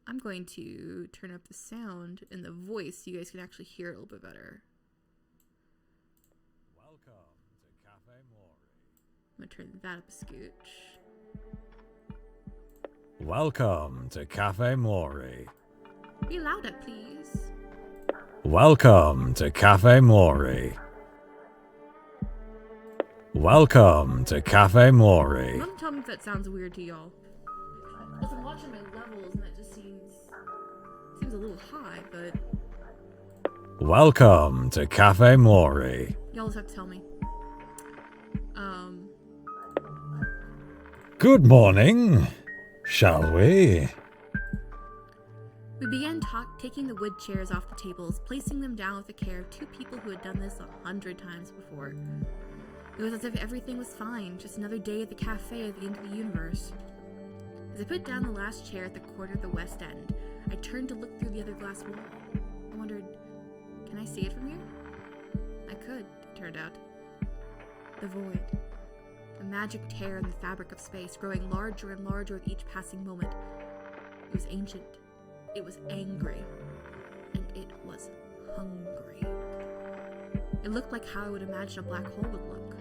I'm going to turn up the sound and the voice so you guys can actually hear it a little bit better. Welcome to Cafe Mori. I'm going turn that up a scooch. Welcome to Cafe Mori. Be louder, please. Welcome to Cafe Mori. Welcome to Cafe Mori. Don't tell me if that sounds weird to y'all. Because I'm watching my levels and that just seems a little high, but Welcome to Cafe Mori. y'all just have to tell me. Good morning. Shall we? We began taking the wood chairs off the tables, placing them down with the care of two people who had done this 100 times before. It was as if everything was fine, just another day at the cafe at the end of the universe. As I put down the last chair at the corner of the west end, I turned to look through the other glass wall. I wondered, can I see it from here? I could, it turned out. The void. A magic tear in the fabric of space, growing larger and larger with each passing moment. It was ancient. It was angry. And it was hungry. It looked like how I would imagine a black hole would look.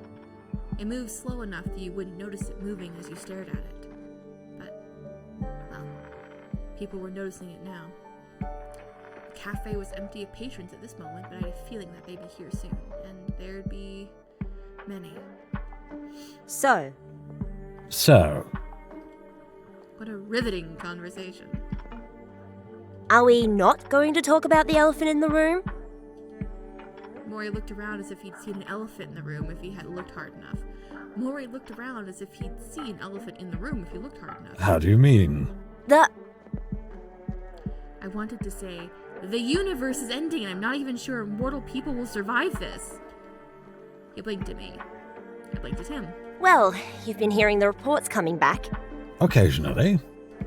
It moved slow enough that you wouldn't notice it moving as you stared at it. But, well, people were noticing it now. The cafe was empty of patrons at this moment, but I had a feeling that they'd be here soon, and there'd be many. So, What a riveting conversation. are we not going to talk about the elephant in the room? Mori looked around as if he'd seen an elephant in the room if he had looked hard enough. Mori looked around as if he'd seen an elephant in the room if he looked hard enough. How do you mean? I wanted to say, the universe is ending and I'm not even sure mortal people will survive this. He blinked at me. I blinked at him. Well, you've been hearing the reports coming back. Occasionally.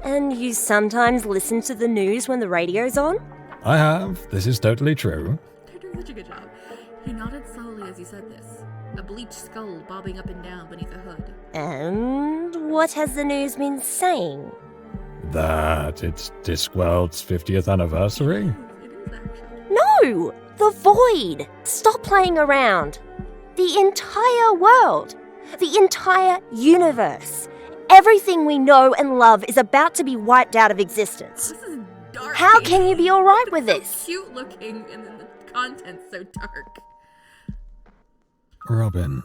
And you sometimes listen to the news when the radio's on? I have. This is totally true. They're doing such a good job. He nodded slowly as he said this, a bleached skull bobbing up and down beneath a hood. And what has the news been saying? That it's Discworld's 50th anniversary? It is actually. No! The void! Stop playing around. The entire world. The entire universe. Everything we know and love is about to be wiped out of existence. This is dark. How can you be alright with It's this? so cute looking and then the content's so dark. Robin.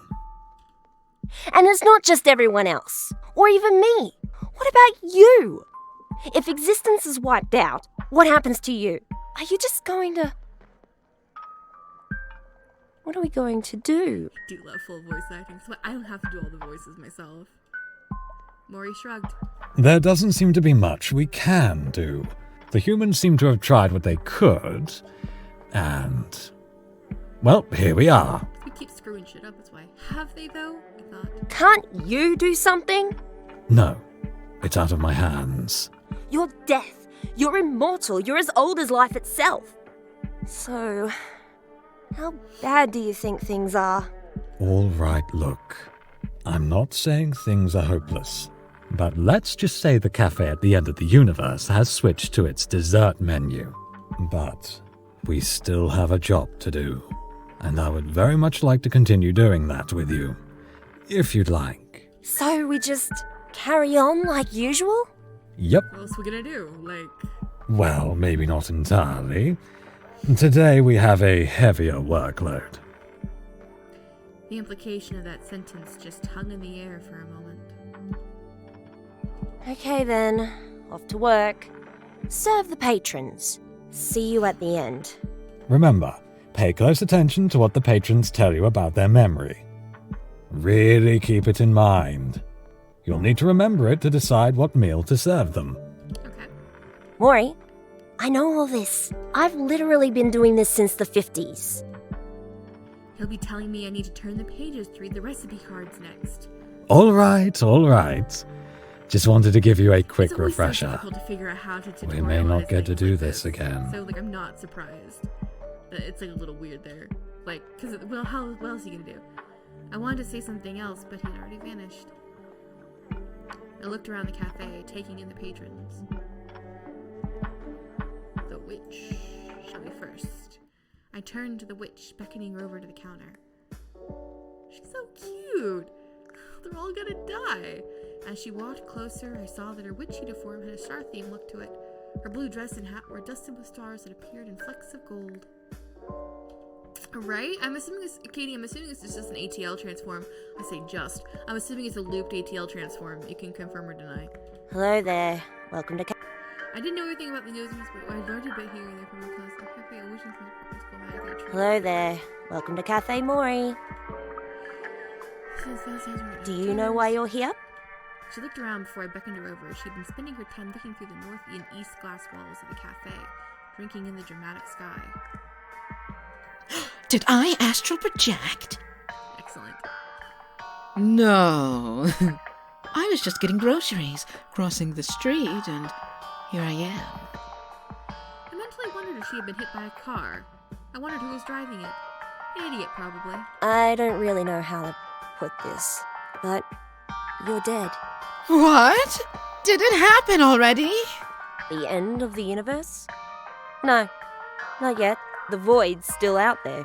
And it's not just everyone else, or even me. What about you? If existence is wiped out, what happens to you? Are you just going to... What are we going to do? I do love full voice acting, so I don't have to do all the voices myself. Mori shrugged. There doesn't seem to be much we can do. The humans seem to have tried what they could, and... well, here we are. We keep screwing shit up, that's why. Have they, though? I thought. Can't you do something? No, it's out of my hands. You're death. You're immortal. You're as old as life itself. So, how bad do you think things are? All right, look. I'm not saying things are hopeless, but let's just say the cafe at the end of the universe has switched to its dessert menu. But we still have a job to do, and I would very much like to continue doing that with you, if you'd like. So we just carry on like usual? Yep. What else are we gonna do? Well, maybe not entirely. Today we have a heavier workload. The implication of that sentence just hung in the air for a moment. Okay then, off to work. Serve the patrons. See you at the end. Remember, pay close attention to what the patrons tell you about their memory. Really keep it in mind. You'll need to remember it to decide what meal to serve them. Okay. Mori, I know all this. I've literally been doing this since the 50s. He'll be telling me I need to turn the pages to read the recipe cards next. All right. Just wanted to give you a quick It's always so refresher. difficult to figure out how to We may not tutorialize get to things do like this again. So, I'm not surprised. But it's, a little weird there. Because, what else are you gonna do? I wanted to say something else, but he'd already vanished. I looked around the cafe, taking in the patrons. The witch shall be first. I turned to the witch, beckoning her over to the counter. She's so cute! They're all gonna die. As she walked closer, I saw that her witch uniform had a star theme look to it. Her blue dress and hat were dusted with stars that appeared in flecks of gold. Right? I'm assuming this, Katie, I'm assuming this is just an ATL transform. I say just. I'm assuming it's a looped ATL transform. You can confirm or deny. Hello there. Welcome to I didn't know everything about the noses, but I learned a bit here and there from your class. Okay, I wish Hello there. Welcome to Cafe Mori. Do you know why you're here? She looked around before I beckoned her over. She'd been spending her time looking through the north and east glass walls of the cafe, drinking in the dramatic sky. Did I astral project? Excellent. No. I was just getting groceries, crossing the street, and here I am. I mentally wondered if she had been hit by a car. I wondered who was driving it. An idiot, probably. I don't really know how to put this, but you're dead. What? Did it happen already? The end of the universe? No, not yet. The void's still out there.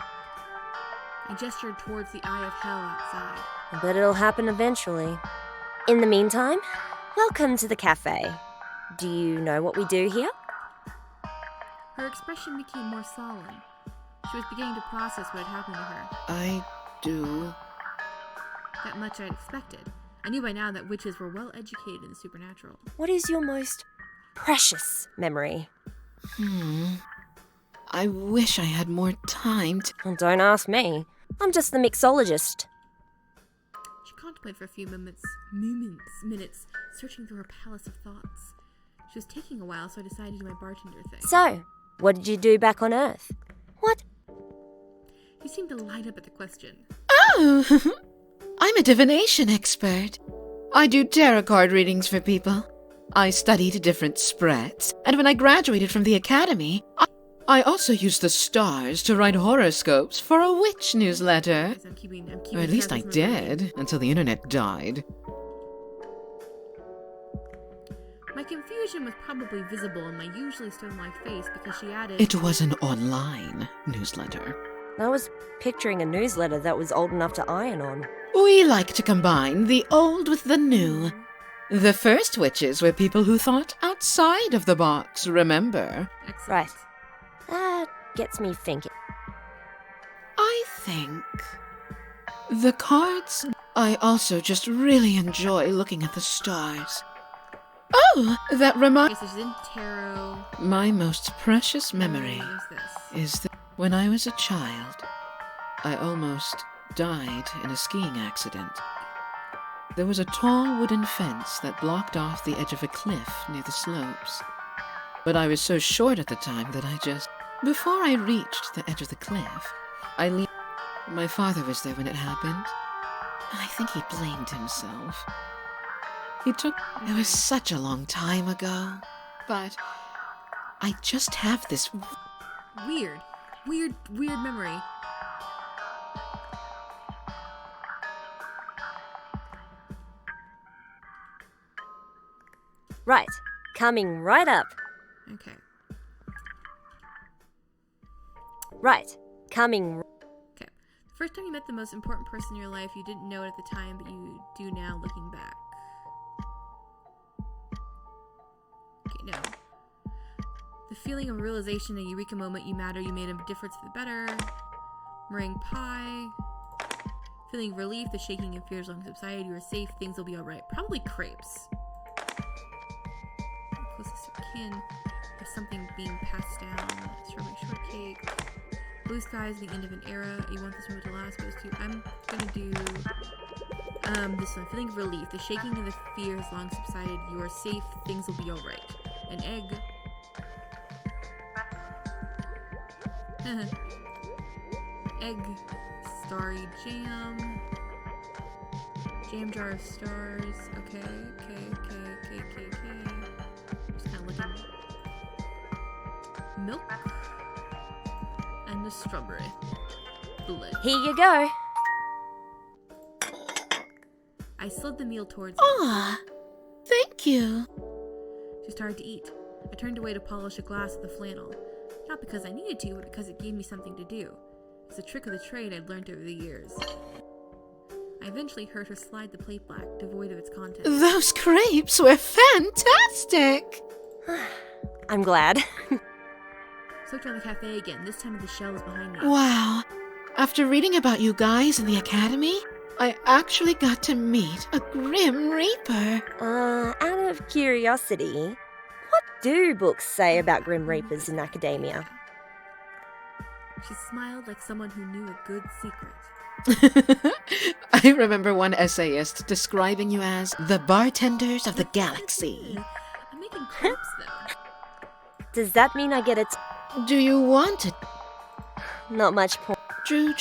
I gestured towards the eye of hell outside. But it'll happen eventually. In the meantime, welcome to the cafe. Do you know what we do here? Her expression became more solemn. She was beginning to process what had happened to her. I do. That much I'd expected. I knew by now that witches were well educated in the supernatural. What is your most precious memory? I wish I had more time to... Well, don't ask me. I'm just the mixologist. She contemplated for a few minutes, searching through her palace of thoughts. She was taking a while, so I decided to do my bartender thing. So, what did you do back on Earth? What? He seemed to light up at the question. Oh! I'm a divination expert. I do tarot card readings for people. I studied different spreads, and when I graduated from the academy, I also used the stars to write horoscopes for a witch newsletter. I'm keeping Or at least I did, until the internet died. My confusion was probably visible in my usually stone-like face because she added... It was an online newsletter. I was picturing a newsletter that was old enough to iron on. We like to combine the old with the new. The first witches were people who thought outside of the box, remember? Excellent. Right. That gets me thinking. I think... the cards... I also just really enjoy looking at the stars. Oh, that reminds... Okay, so she's in tarot. My most precious memory There's this. is that when I was a child, I almost died in a skiing accident. There was a tall wooden fence that blocked off the edge of a cliff near the slopes. But I was so short at the time that I just... Before I reached the edge of the cliff, I leaned... My father was there when it happened. I think he blamed himself. He took... It was such a long time ago. But I just have this... Weird memory. Right. Coming right up. Okay. Right. Coming... Okay. The first time you met the most important person in your life, you didn't know it at the time, but you do now looking back. Okay, no. The feeling of realization, a eureka moment, you matter, you made a difference for the better. Meringue pie. Feeling relief, the shaking and fears long subsided, you are safe, things will be alright. Probably crepes. Closest to kin. There's something being passed down. Strawberry shortcake. Blue skies, the end of an era. You want this moment to last, but it's too... I'm gonna do... this one. Feeling of relief. The shaking and the fear has long subsided. You are safe. Things will be alright. An egg. Egg. Starry jam. Jam jar of stars. Okay. Just kind of looking. Milk. And a strawberry. Blood. Here you go. I slid the meal towards her. Ah, thank you. She started to eat. I turned away to polish a glass with a flannel. Not because I needed to, but because it gave me something to do. It's a trick of the trade I'd learned over the years. I eventually heard her slide the plate back, devoid of its contents. Those crepes were fantastic! I'm glad. So looked around the cafe again, this time with the shelves behind me. Wow. After reading about you guys in the academy, I actually got to meet a Grim Reaper. Out of curiosity, what do books say about Grim Reapers in academia? She smiled like someone who knew a good secret. I remember one essayist describing you as the bartenders of the galaxy. I'm making crepes, though. Does that mean I get it? Do you want it? Not much point. True.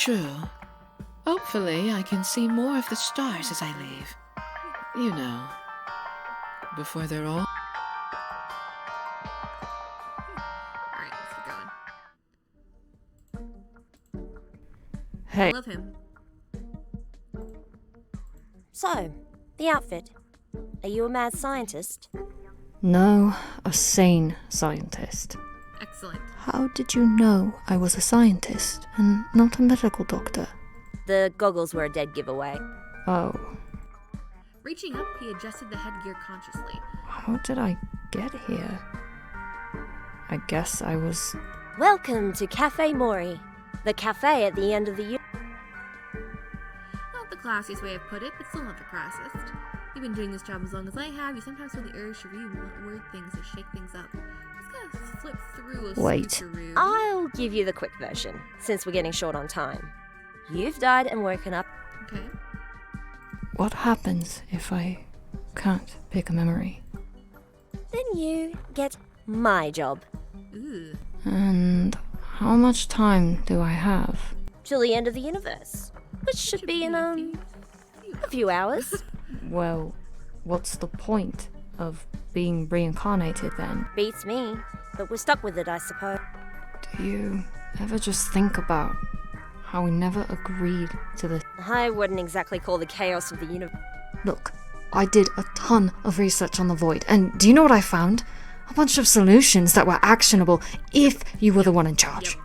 Hopefully, I can see more of the stars as I leave. You know, before they're all... Alright, let's keep going. Hey, I love him. So, the outfit. Are you a mad scientist? no, a sane scientist. Excellent. How did you know I was a scientist and not a medical doctor? The goggles were a dead giveaway. Oh, Reaching up, he adjusted the headgear consciously. how did I get here? I guess I was... Welcome to Cafe Mori, the cafe at the end of the Not the classiest way I've put it, but still not the crassest. You've been doing this job as long as I have. You sometimes feel the urge to read word things or shake things up. Just gotta flip through a Wait. switcheroo. I'll give you the quick version, since we're getting short on time. You've died and woken up. Okay. What happens if I can't pick a memory? Then you get my job. Ooh. And how much time do I have? Till the end of the universe. Which should be in, a few hours. Well, what's the point of being reincarnated then? Beats me. But we're stuck with it, I suppose. Do you ever just think about how we never agreed to this? I wouldn't exactly call the chaos of the universe. Look, I did a ton of research on the void, and do you know what I found? A bunch of solutions that were actionable if you were the one in charge.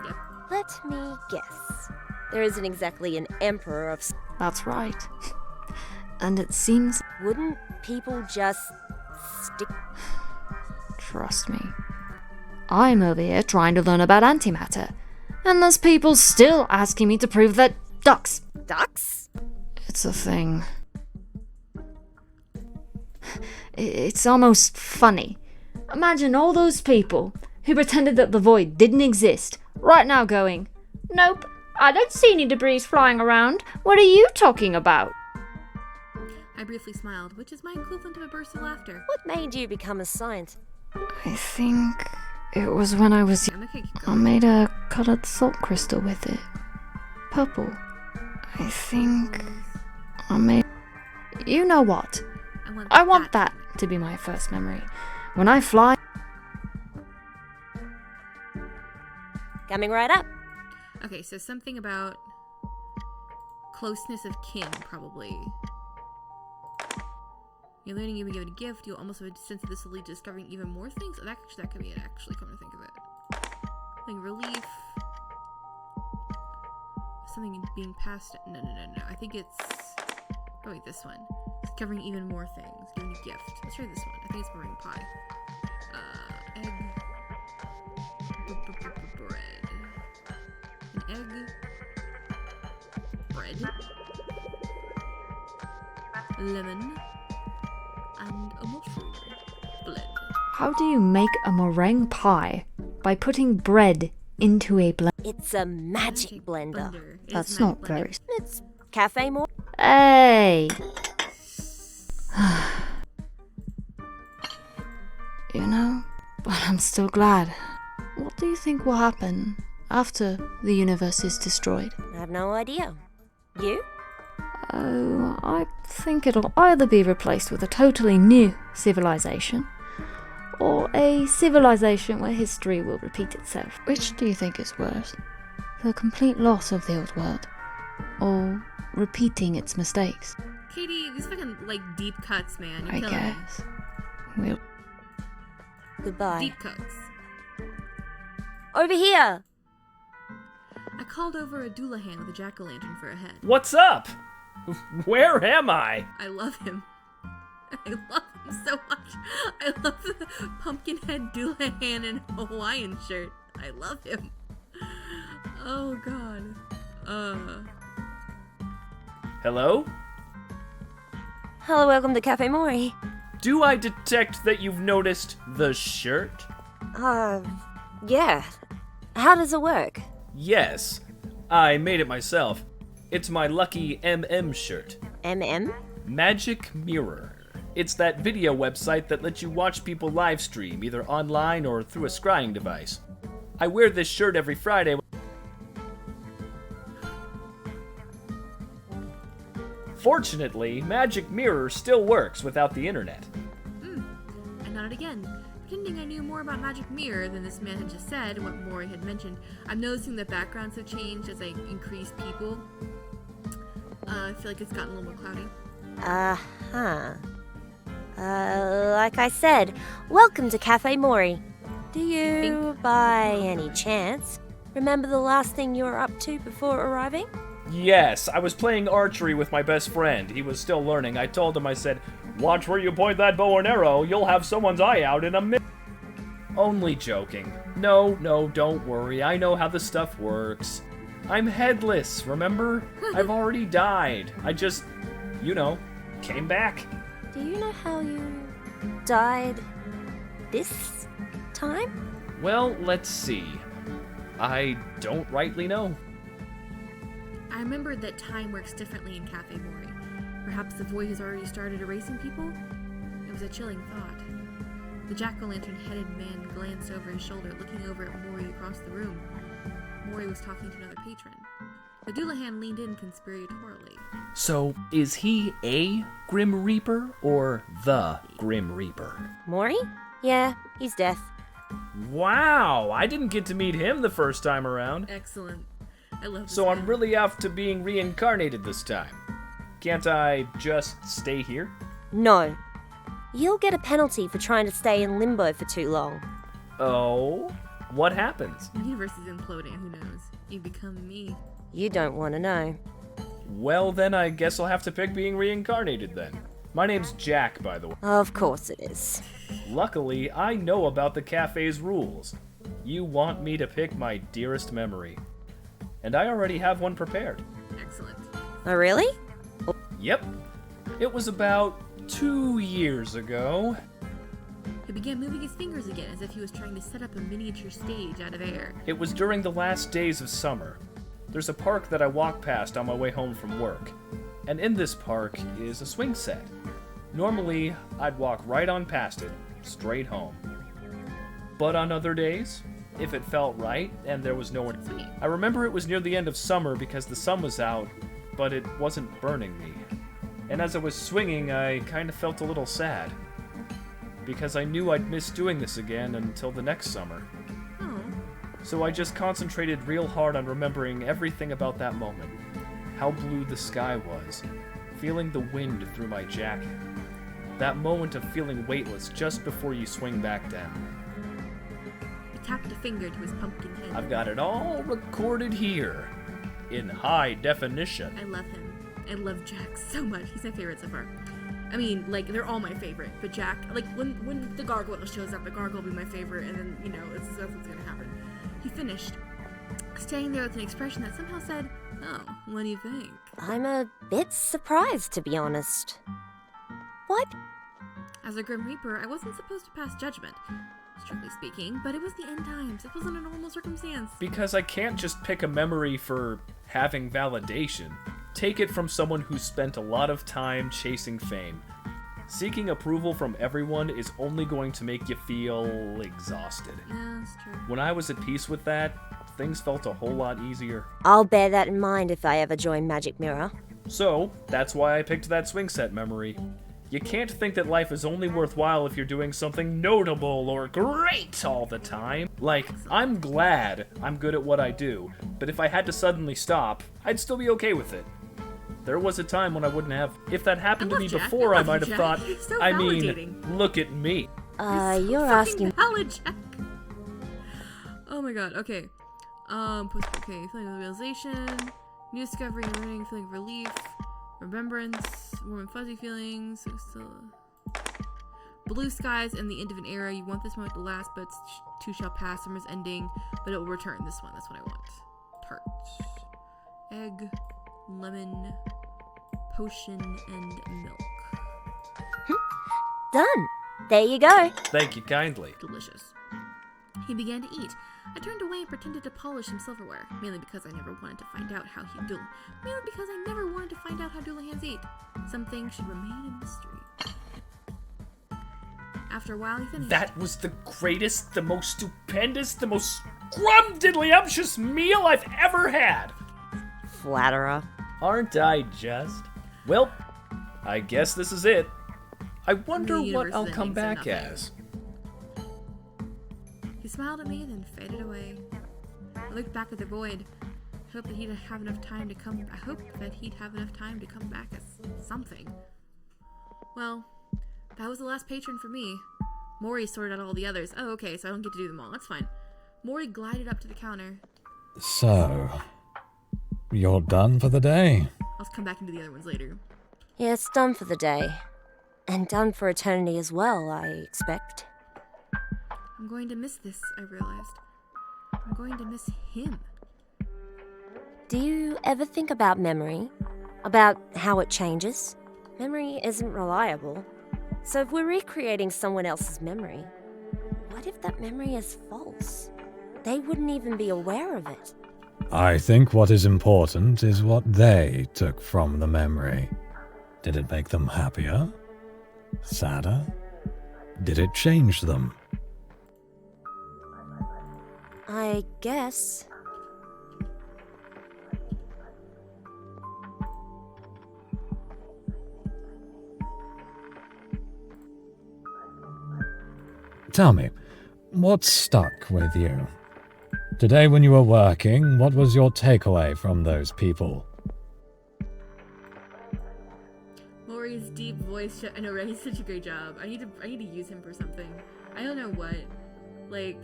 Yep. Let me guess. There isn't exactly an emperor of... That's right. And it seems... Wouldn't people just stick... Trust me. I'm over here trying to learn about antimatter, and there's people still asking me to prove that ducks... Ducks? It's a thing. It's almost funny. Imagine all those people who pretended that the void didn't exist, right now going, "Nope, I don't see any debris flying around. What are you talking about?" I briefly smiled, which is my equivalent of a burst of laughter. What made you become a scientist? I think it was when I was I'm okay, keep I going. made a coloured salt crystal with it. Purple. I think I made... You know what? I want that to be my first memory. When I fly... Coming right up. Okay, so something about closeness of kin, probably. You're learning you've been given a gift, you'll almost have a sense of this will lead to discovering even more things. Oh, that could be it, actually, come to think of it. Like relief. Something being passed. No. I think it's... Oh, wait, this one. Discovering even more things. Giving a gift. Let's try this one. I think it's meringue pie. Egg. Bread. An egg. Bread. Lemon. And a mushroom. Blend. How do you make a meringue pie? By putting bread into a blender. It's a magic blender. It is That's a not magic blender. very... It's Cafe Mori. Hey! You know, but I'm still glad. What do you think will happen after the universe is destroyed? I have no idea. You? Oh, I think it'll either be replaced with a totally new civilization, or a civilization where history will repeat itself. Which do you think is worse? The complete loss of the old world, or repeating its mistakes? Katie, these fucking, like, deep cuts, man. You're I killing me. guess. We'll... Goodbye. Deep cuts. Over here! I called over a Doulahan with a jack-o'-lantern for a head. What's up? Where am I? I love him. I love him so much. I love the pumpkin head Doulahan in a Hawaiian shirt. I love him. Oh god. Hello? Hello, welcome to Cafe Mori. Do I detect that you've noticed the shirt? Yeah. How does it work? Yes. I made it myself. It's my lucky MM shirt. MM? Magic Mirror. It's that video website that lets you watch people live stream, either online or through a scrying device. I wear this shirt every Friday. Fortunately, Magic Mirror still works without the internet. I nodded again, pretending I knew more about Magic Mirror than this man had just said and what Mori had mentioned. I'm noticing the backgrounds have changed as I increase people. I feel like it's gotten a little more cloudy. Like I said, welcome to Cafe Mori. Do you, by any chance, remember the last thing you were up to before arriving? Yes, I was playing archery with my best friend. He was still learning. I told him, I said, "Watch where you point that bow and arrow. You'll have someone's eye out in a minute." Only joking. No, don't worry. I know how the stuff works. I'm headless, remember? I've already died. I just, came back. Do you know how you died this time? Well, let's see. I don't rightly know. I remembered that time works differently in Cafe Mori. Perhaps the void has already started erasing people? It was a chilling thought. The jack-o'-lantern-headed man glanced over his shoulder, looking over at Mori across the room. Mori was talking to another patron. The Doulahan leaned in conspiratorially. So, is he a Grim Reaper or the Grim Reaper? Mori? Yeah, he's death. Wow, I didn't get to meet him the first time around. Excellent. I love this So man. I'm really off to being reincarnated this time. Can't I just stay here? No. You'll get a penalty for trying to stay in limbo for too long. Oh? What happens? The universe is imploding, who knows? You become me. You don't want to know. Well, then I guess I'll have to pick being reincarnated then. My name's Jack, by the way. Of course it is. Luckily, I know about the cafe's rules. You want me to pick my dearest memory. And I already have one prepared. Excellent. Oh, really? Yep. It was about 2 years ago. He began moving his fingers again as if he was trying to set up a miniature stage out of air. It was during the last days of summer. There's a park that I walk past on my way home from work. And in this park is a swing set. Normally, I'd walk right on past it, straight home. But on other days, if it felt right and there was no one... I remember it was near the end of summer because the sun was out, but it wasn't burning me. And as I was swinging, I kind of felt a little sad. Because I knew I'd miss doing this again until the next summer. Oh. So I just concentrated real hard on remembering everything about that moment. How blue the sky was, feeling the wind through my jacket. That moment of feeling weightless just before you swing back down. He tapped a finger to his pumpkin head. I've got it all recorded here, in high definition. I love him. I love Jack so much. He's my favorite so far. I mean, like, they're all my favorite, but Jack, like, when the gargoyle shows up, the gargoyle will be my favorite, and then, that's what's gonna happen. He finished, staying there with an expression that somehow said, "Oh, what do you think?" I'm a bit surprised, to be honest. What? As a Grim Reaper, I wasn't supposed to pass judgment, strictly speaking, but it was the end times. It wasn't a normal circumstance. Because I can't just pick a memory for having validation. Take it from someone who's spent a lot of time chasing fame. Seeking approval from everyone is only going to make you feel exhausted. Yeah, that's true. When I was at peace with that, things felt a whole lot easier. I'll bear that in mind if I ever join Magic Mirror. So, that's why I picked that swing set memory. You can't think that life is only worthwhile if you're doing something notable or great all the time. Like, I'm glad I'm good at what I do, but if I had to suddenly stop, I'd still be okay with it. There was a time when I wouldn't have. If that happened to me Jack. before, I love might you, have Jack. thought, You're so I mean, validating. look at me. You're asking... Valid, Jack. Oh my god, okay. Feeling of realization, new discovery, learning, feeling of relief, Remembrance, warm and fuzzy feelings, so still... Blue skies and the end of an era. You want this moment to last, but too shall pass. Summer's ending, but it will return. This one, that's what I want. Tart. Egg, lemon, potion, and milk. Done. There you go. Thank you kindly. Delicious. He began to eat. I turned away and pretended to polish some silverware, mainly because I never wanted to find out how he mainly because I never wanted to find out how Doolahans eat. Some things should remain a mystery. After a while, he finished. That was the greatest, the most stupendous, the most scrumdiddlyumptious meal I've ever had. Flatterer. Aren't I just? Well, I guess this is it. I wonder what I'll come back as. He smiled at me, then faded away. I looked back at the void. I hoped that he'd have enough time to come back as something. Well, that was the last patron for me. Mori sorted out all the others. Oh, okay, so I don't get to do them all. That's fine. Mori glided up to the counter. So, you're done for the day? I'll come back into the other ones later. Yeah, it's done for the day. And done for eternity as well, I expect. I'm going to miss this, I realized. I'm going to miss him. Do you ever think about memory? About how it changes? Memory isn't reliable. So if we're recreating someone else's memory, what if that memory is false? They wouldn't even be aware of it. I think what is important is what they took from the memory. Did it make them happier? Sadder? Did it change them? I guess. Tell me, what stuck with you? Today when you were working, what was your takeaway from those people? Mori's deep voice. I know, right? He's such a great job. I need to use him for something. I don't know what. Like,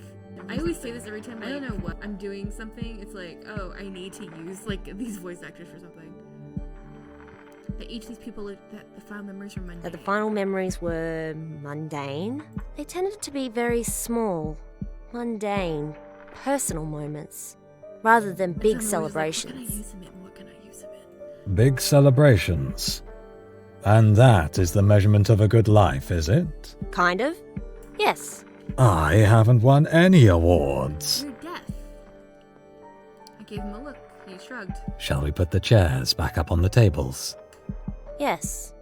I always say this every time. I don't know what I'm doing something. It's like, oh, I need to use like these voice actors for something. That each of these people, that the final memories were mundane. That the final memories were mundane. They tended to be very small, mundane, personal moments, rather than big celebrations. What can I use him in? Big celebrations. And that is the measurement of a good life, is it? Kind of. Yes. I haven't won any awards. You're deaf. I gave him a look. He shrugged. Shall we put the chairs back up on the tables? Yes.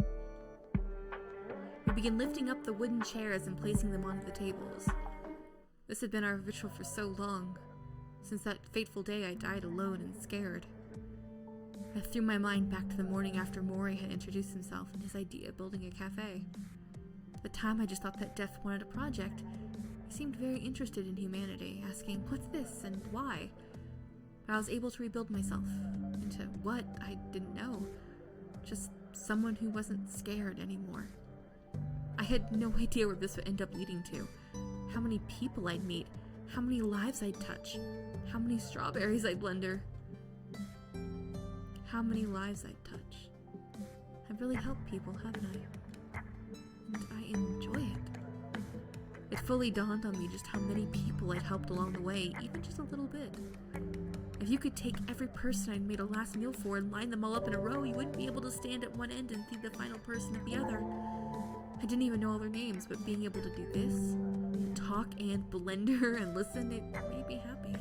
We began lifting up the wooden chairs and placing them onto the tables. This had been our ritual for so long. Since that fateful day I died alone and scared. I threw my mind back to the morning after Mori had introduced himself and his idea of building a cafe. At the time I just thought that Death wanted a project. He seemed very interested in humanity, asking, what's this and why? But I was able to rebuild myself. Into what? I didn't know. Just someone who wasn't scared anymore. I had no idea where this would end up leading to. How many people I'd meet. How many lives I'd touch. How many strawberries I'd blender. How many lives I'd touch. I've really helped people, haven't I? And I enjoy it. It fully dawned on me just how many people I'd helped along the way, even just a little bit. If you could take every person I'd made a last meal for and line them all up in a row, you wouldn't be able to stand at one end and feed the final person at the other. I didn't even know all their names, but being able to do this, talk and blender and listen, it made me happy.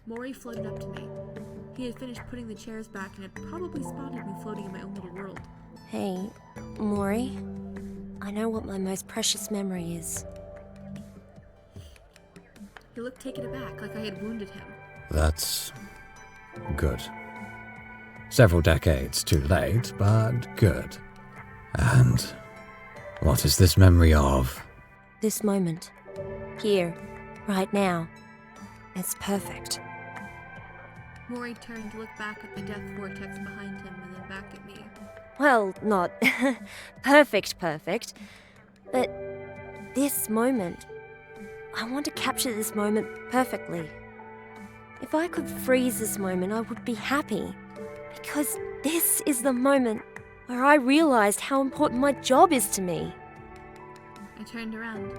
Mori floated up to me. He had finished putting the chairs back and had probably spotted me floating in my own little world. Hey, Mori. I know what my most precious memory is. He looked taken aback, like I had wounded him. That's good. Several decades too late, but good. And what is this memory of? This moment. Here. Right now. It's perfect. Mori turned to look back at the death vortex behind him and then back at me. Well, not perfect, but this moment. I want to capture this moment perfectly. If I could freeze this moment, I would be happy. Because this is the moment where I realised how important my job is to me. I turned around,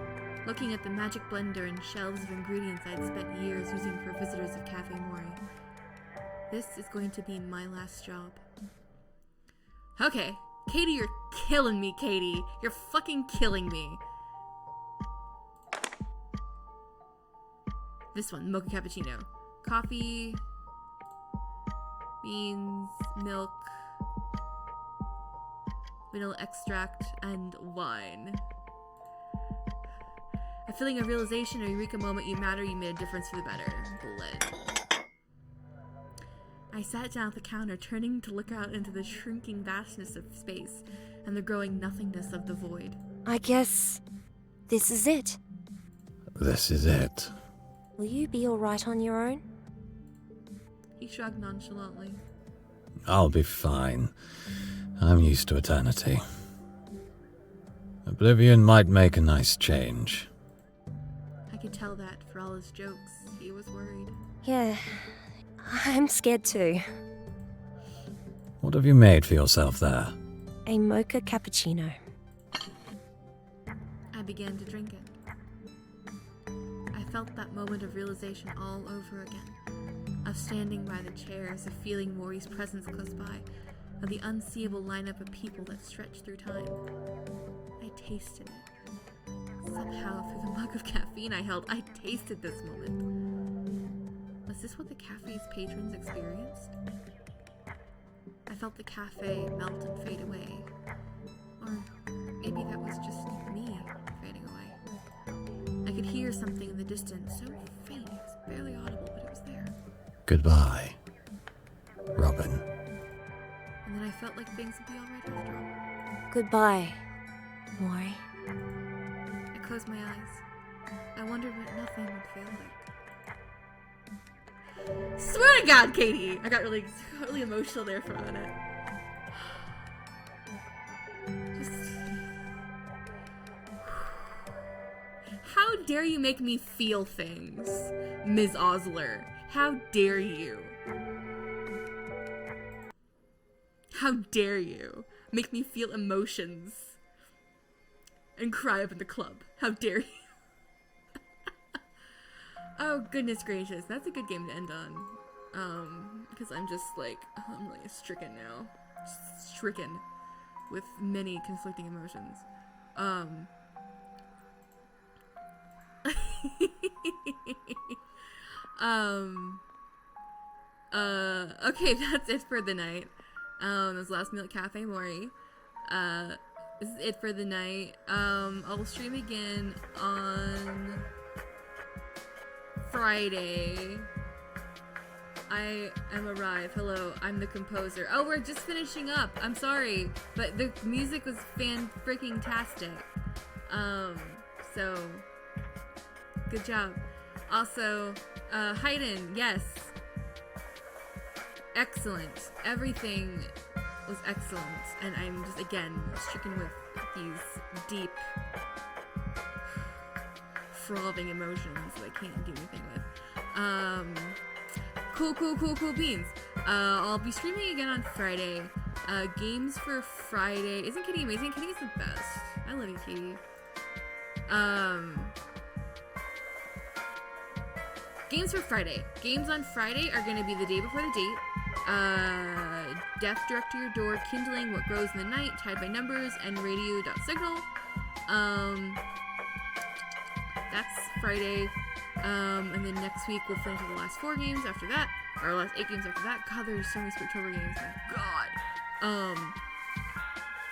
looking at the magic blender and shelves of ingredients I'd spent years using for visitors of Cafe Mori. This is going to be my last job. Okay, Katie, you're killing me, Katie. You're fucking killing me. This one, mocha cappuccino. Coffee, beans, milk, vanilla extract, and wine. A feeling of realization or eureka moment, you matter, you made a difference for the better. Blood. I sat down at the counter, turning to look out into the shrinking vastness of space and the growing nothingness of the void. I guess this is it. This is it. Will you be alright on your own? He shrugged nonchalantly. I'll be fine. I'm used to eternity. Oblivion might make a nice change. I could tell that for all his jokes, he was worried. Yeah, I'm scared too. What have you made for yourself there? A mocha cappuccino. I began to drink it. I felt that moment of realization all over again, of standing by the chairs, of feeling Mori's presence close by, of the unseeable lineup of people that stretched through time. I tasted it. Somehow, through the mug of caffeine I held, I tasted this moment. Was this what the cafe's patrons experienced? I felt the cafe melt and fade away. Or maybe that was just me fading away. I could hear something in the distance, so faint, it was barely audible, but it was there. Goodbye, Robin. And then I felt like things would be alright after all. Goodbye, Mori. I closed my eyes. I wondered what nothing would feel like. Swear to God, Katie! I got really emotional there for a minute. Just... How dare you make me feel things, Ms. Osler? How dare you? How dare you make me feel emotions and cry up in the club? How dare you? Oh, goodness gracious. That's a good game to end on. Because I'm just like, I'm really stricken now. Stricken with many conflicting emotions. Okay, that's it for the night. That was last meal at Cafe Mori. This is it for the night. I'll stream again on Friday. I am Arrive. Hello, I'm the composer. Oh, we're just finishing up. I'm sorry, but the music was fan-freaking-tastic. So, good job. Also, Hayden, yes. Excellent. Everything was excellent. And I'm just, again, stricken with these deep, frothing emotions that I can't do anything with. Cool beans. I'll be streaming again on Friday. Games for Friday. Isn't Kitty amazing? Kitty's the best. I love you, Kitty. Games for Friday. Games on Friday are going to be The Day Before the Date, Death Direct to Your Door, Kindling What Grows in the Night, Tied by Numbers, and Radio.Signal. That's Friday. And then next week we'll finish with the last 4 games after that, or last 8 games after that. God, there's so many Spooktober games. My God.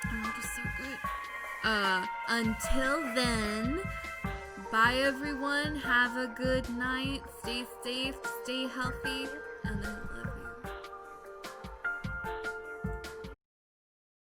They're just so good. Until then, bye everyone. Have a good night. Stay safe. Stay healthy.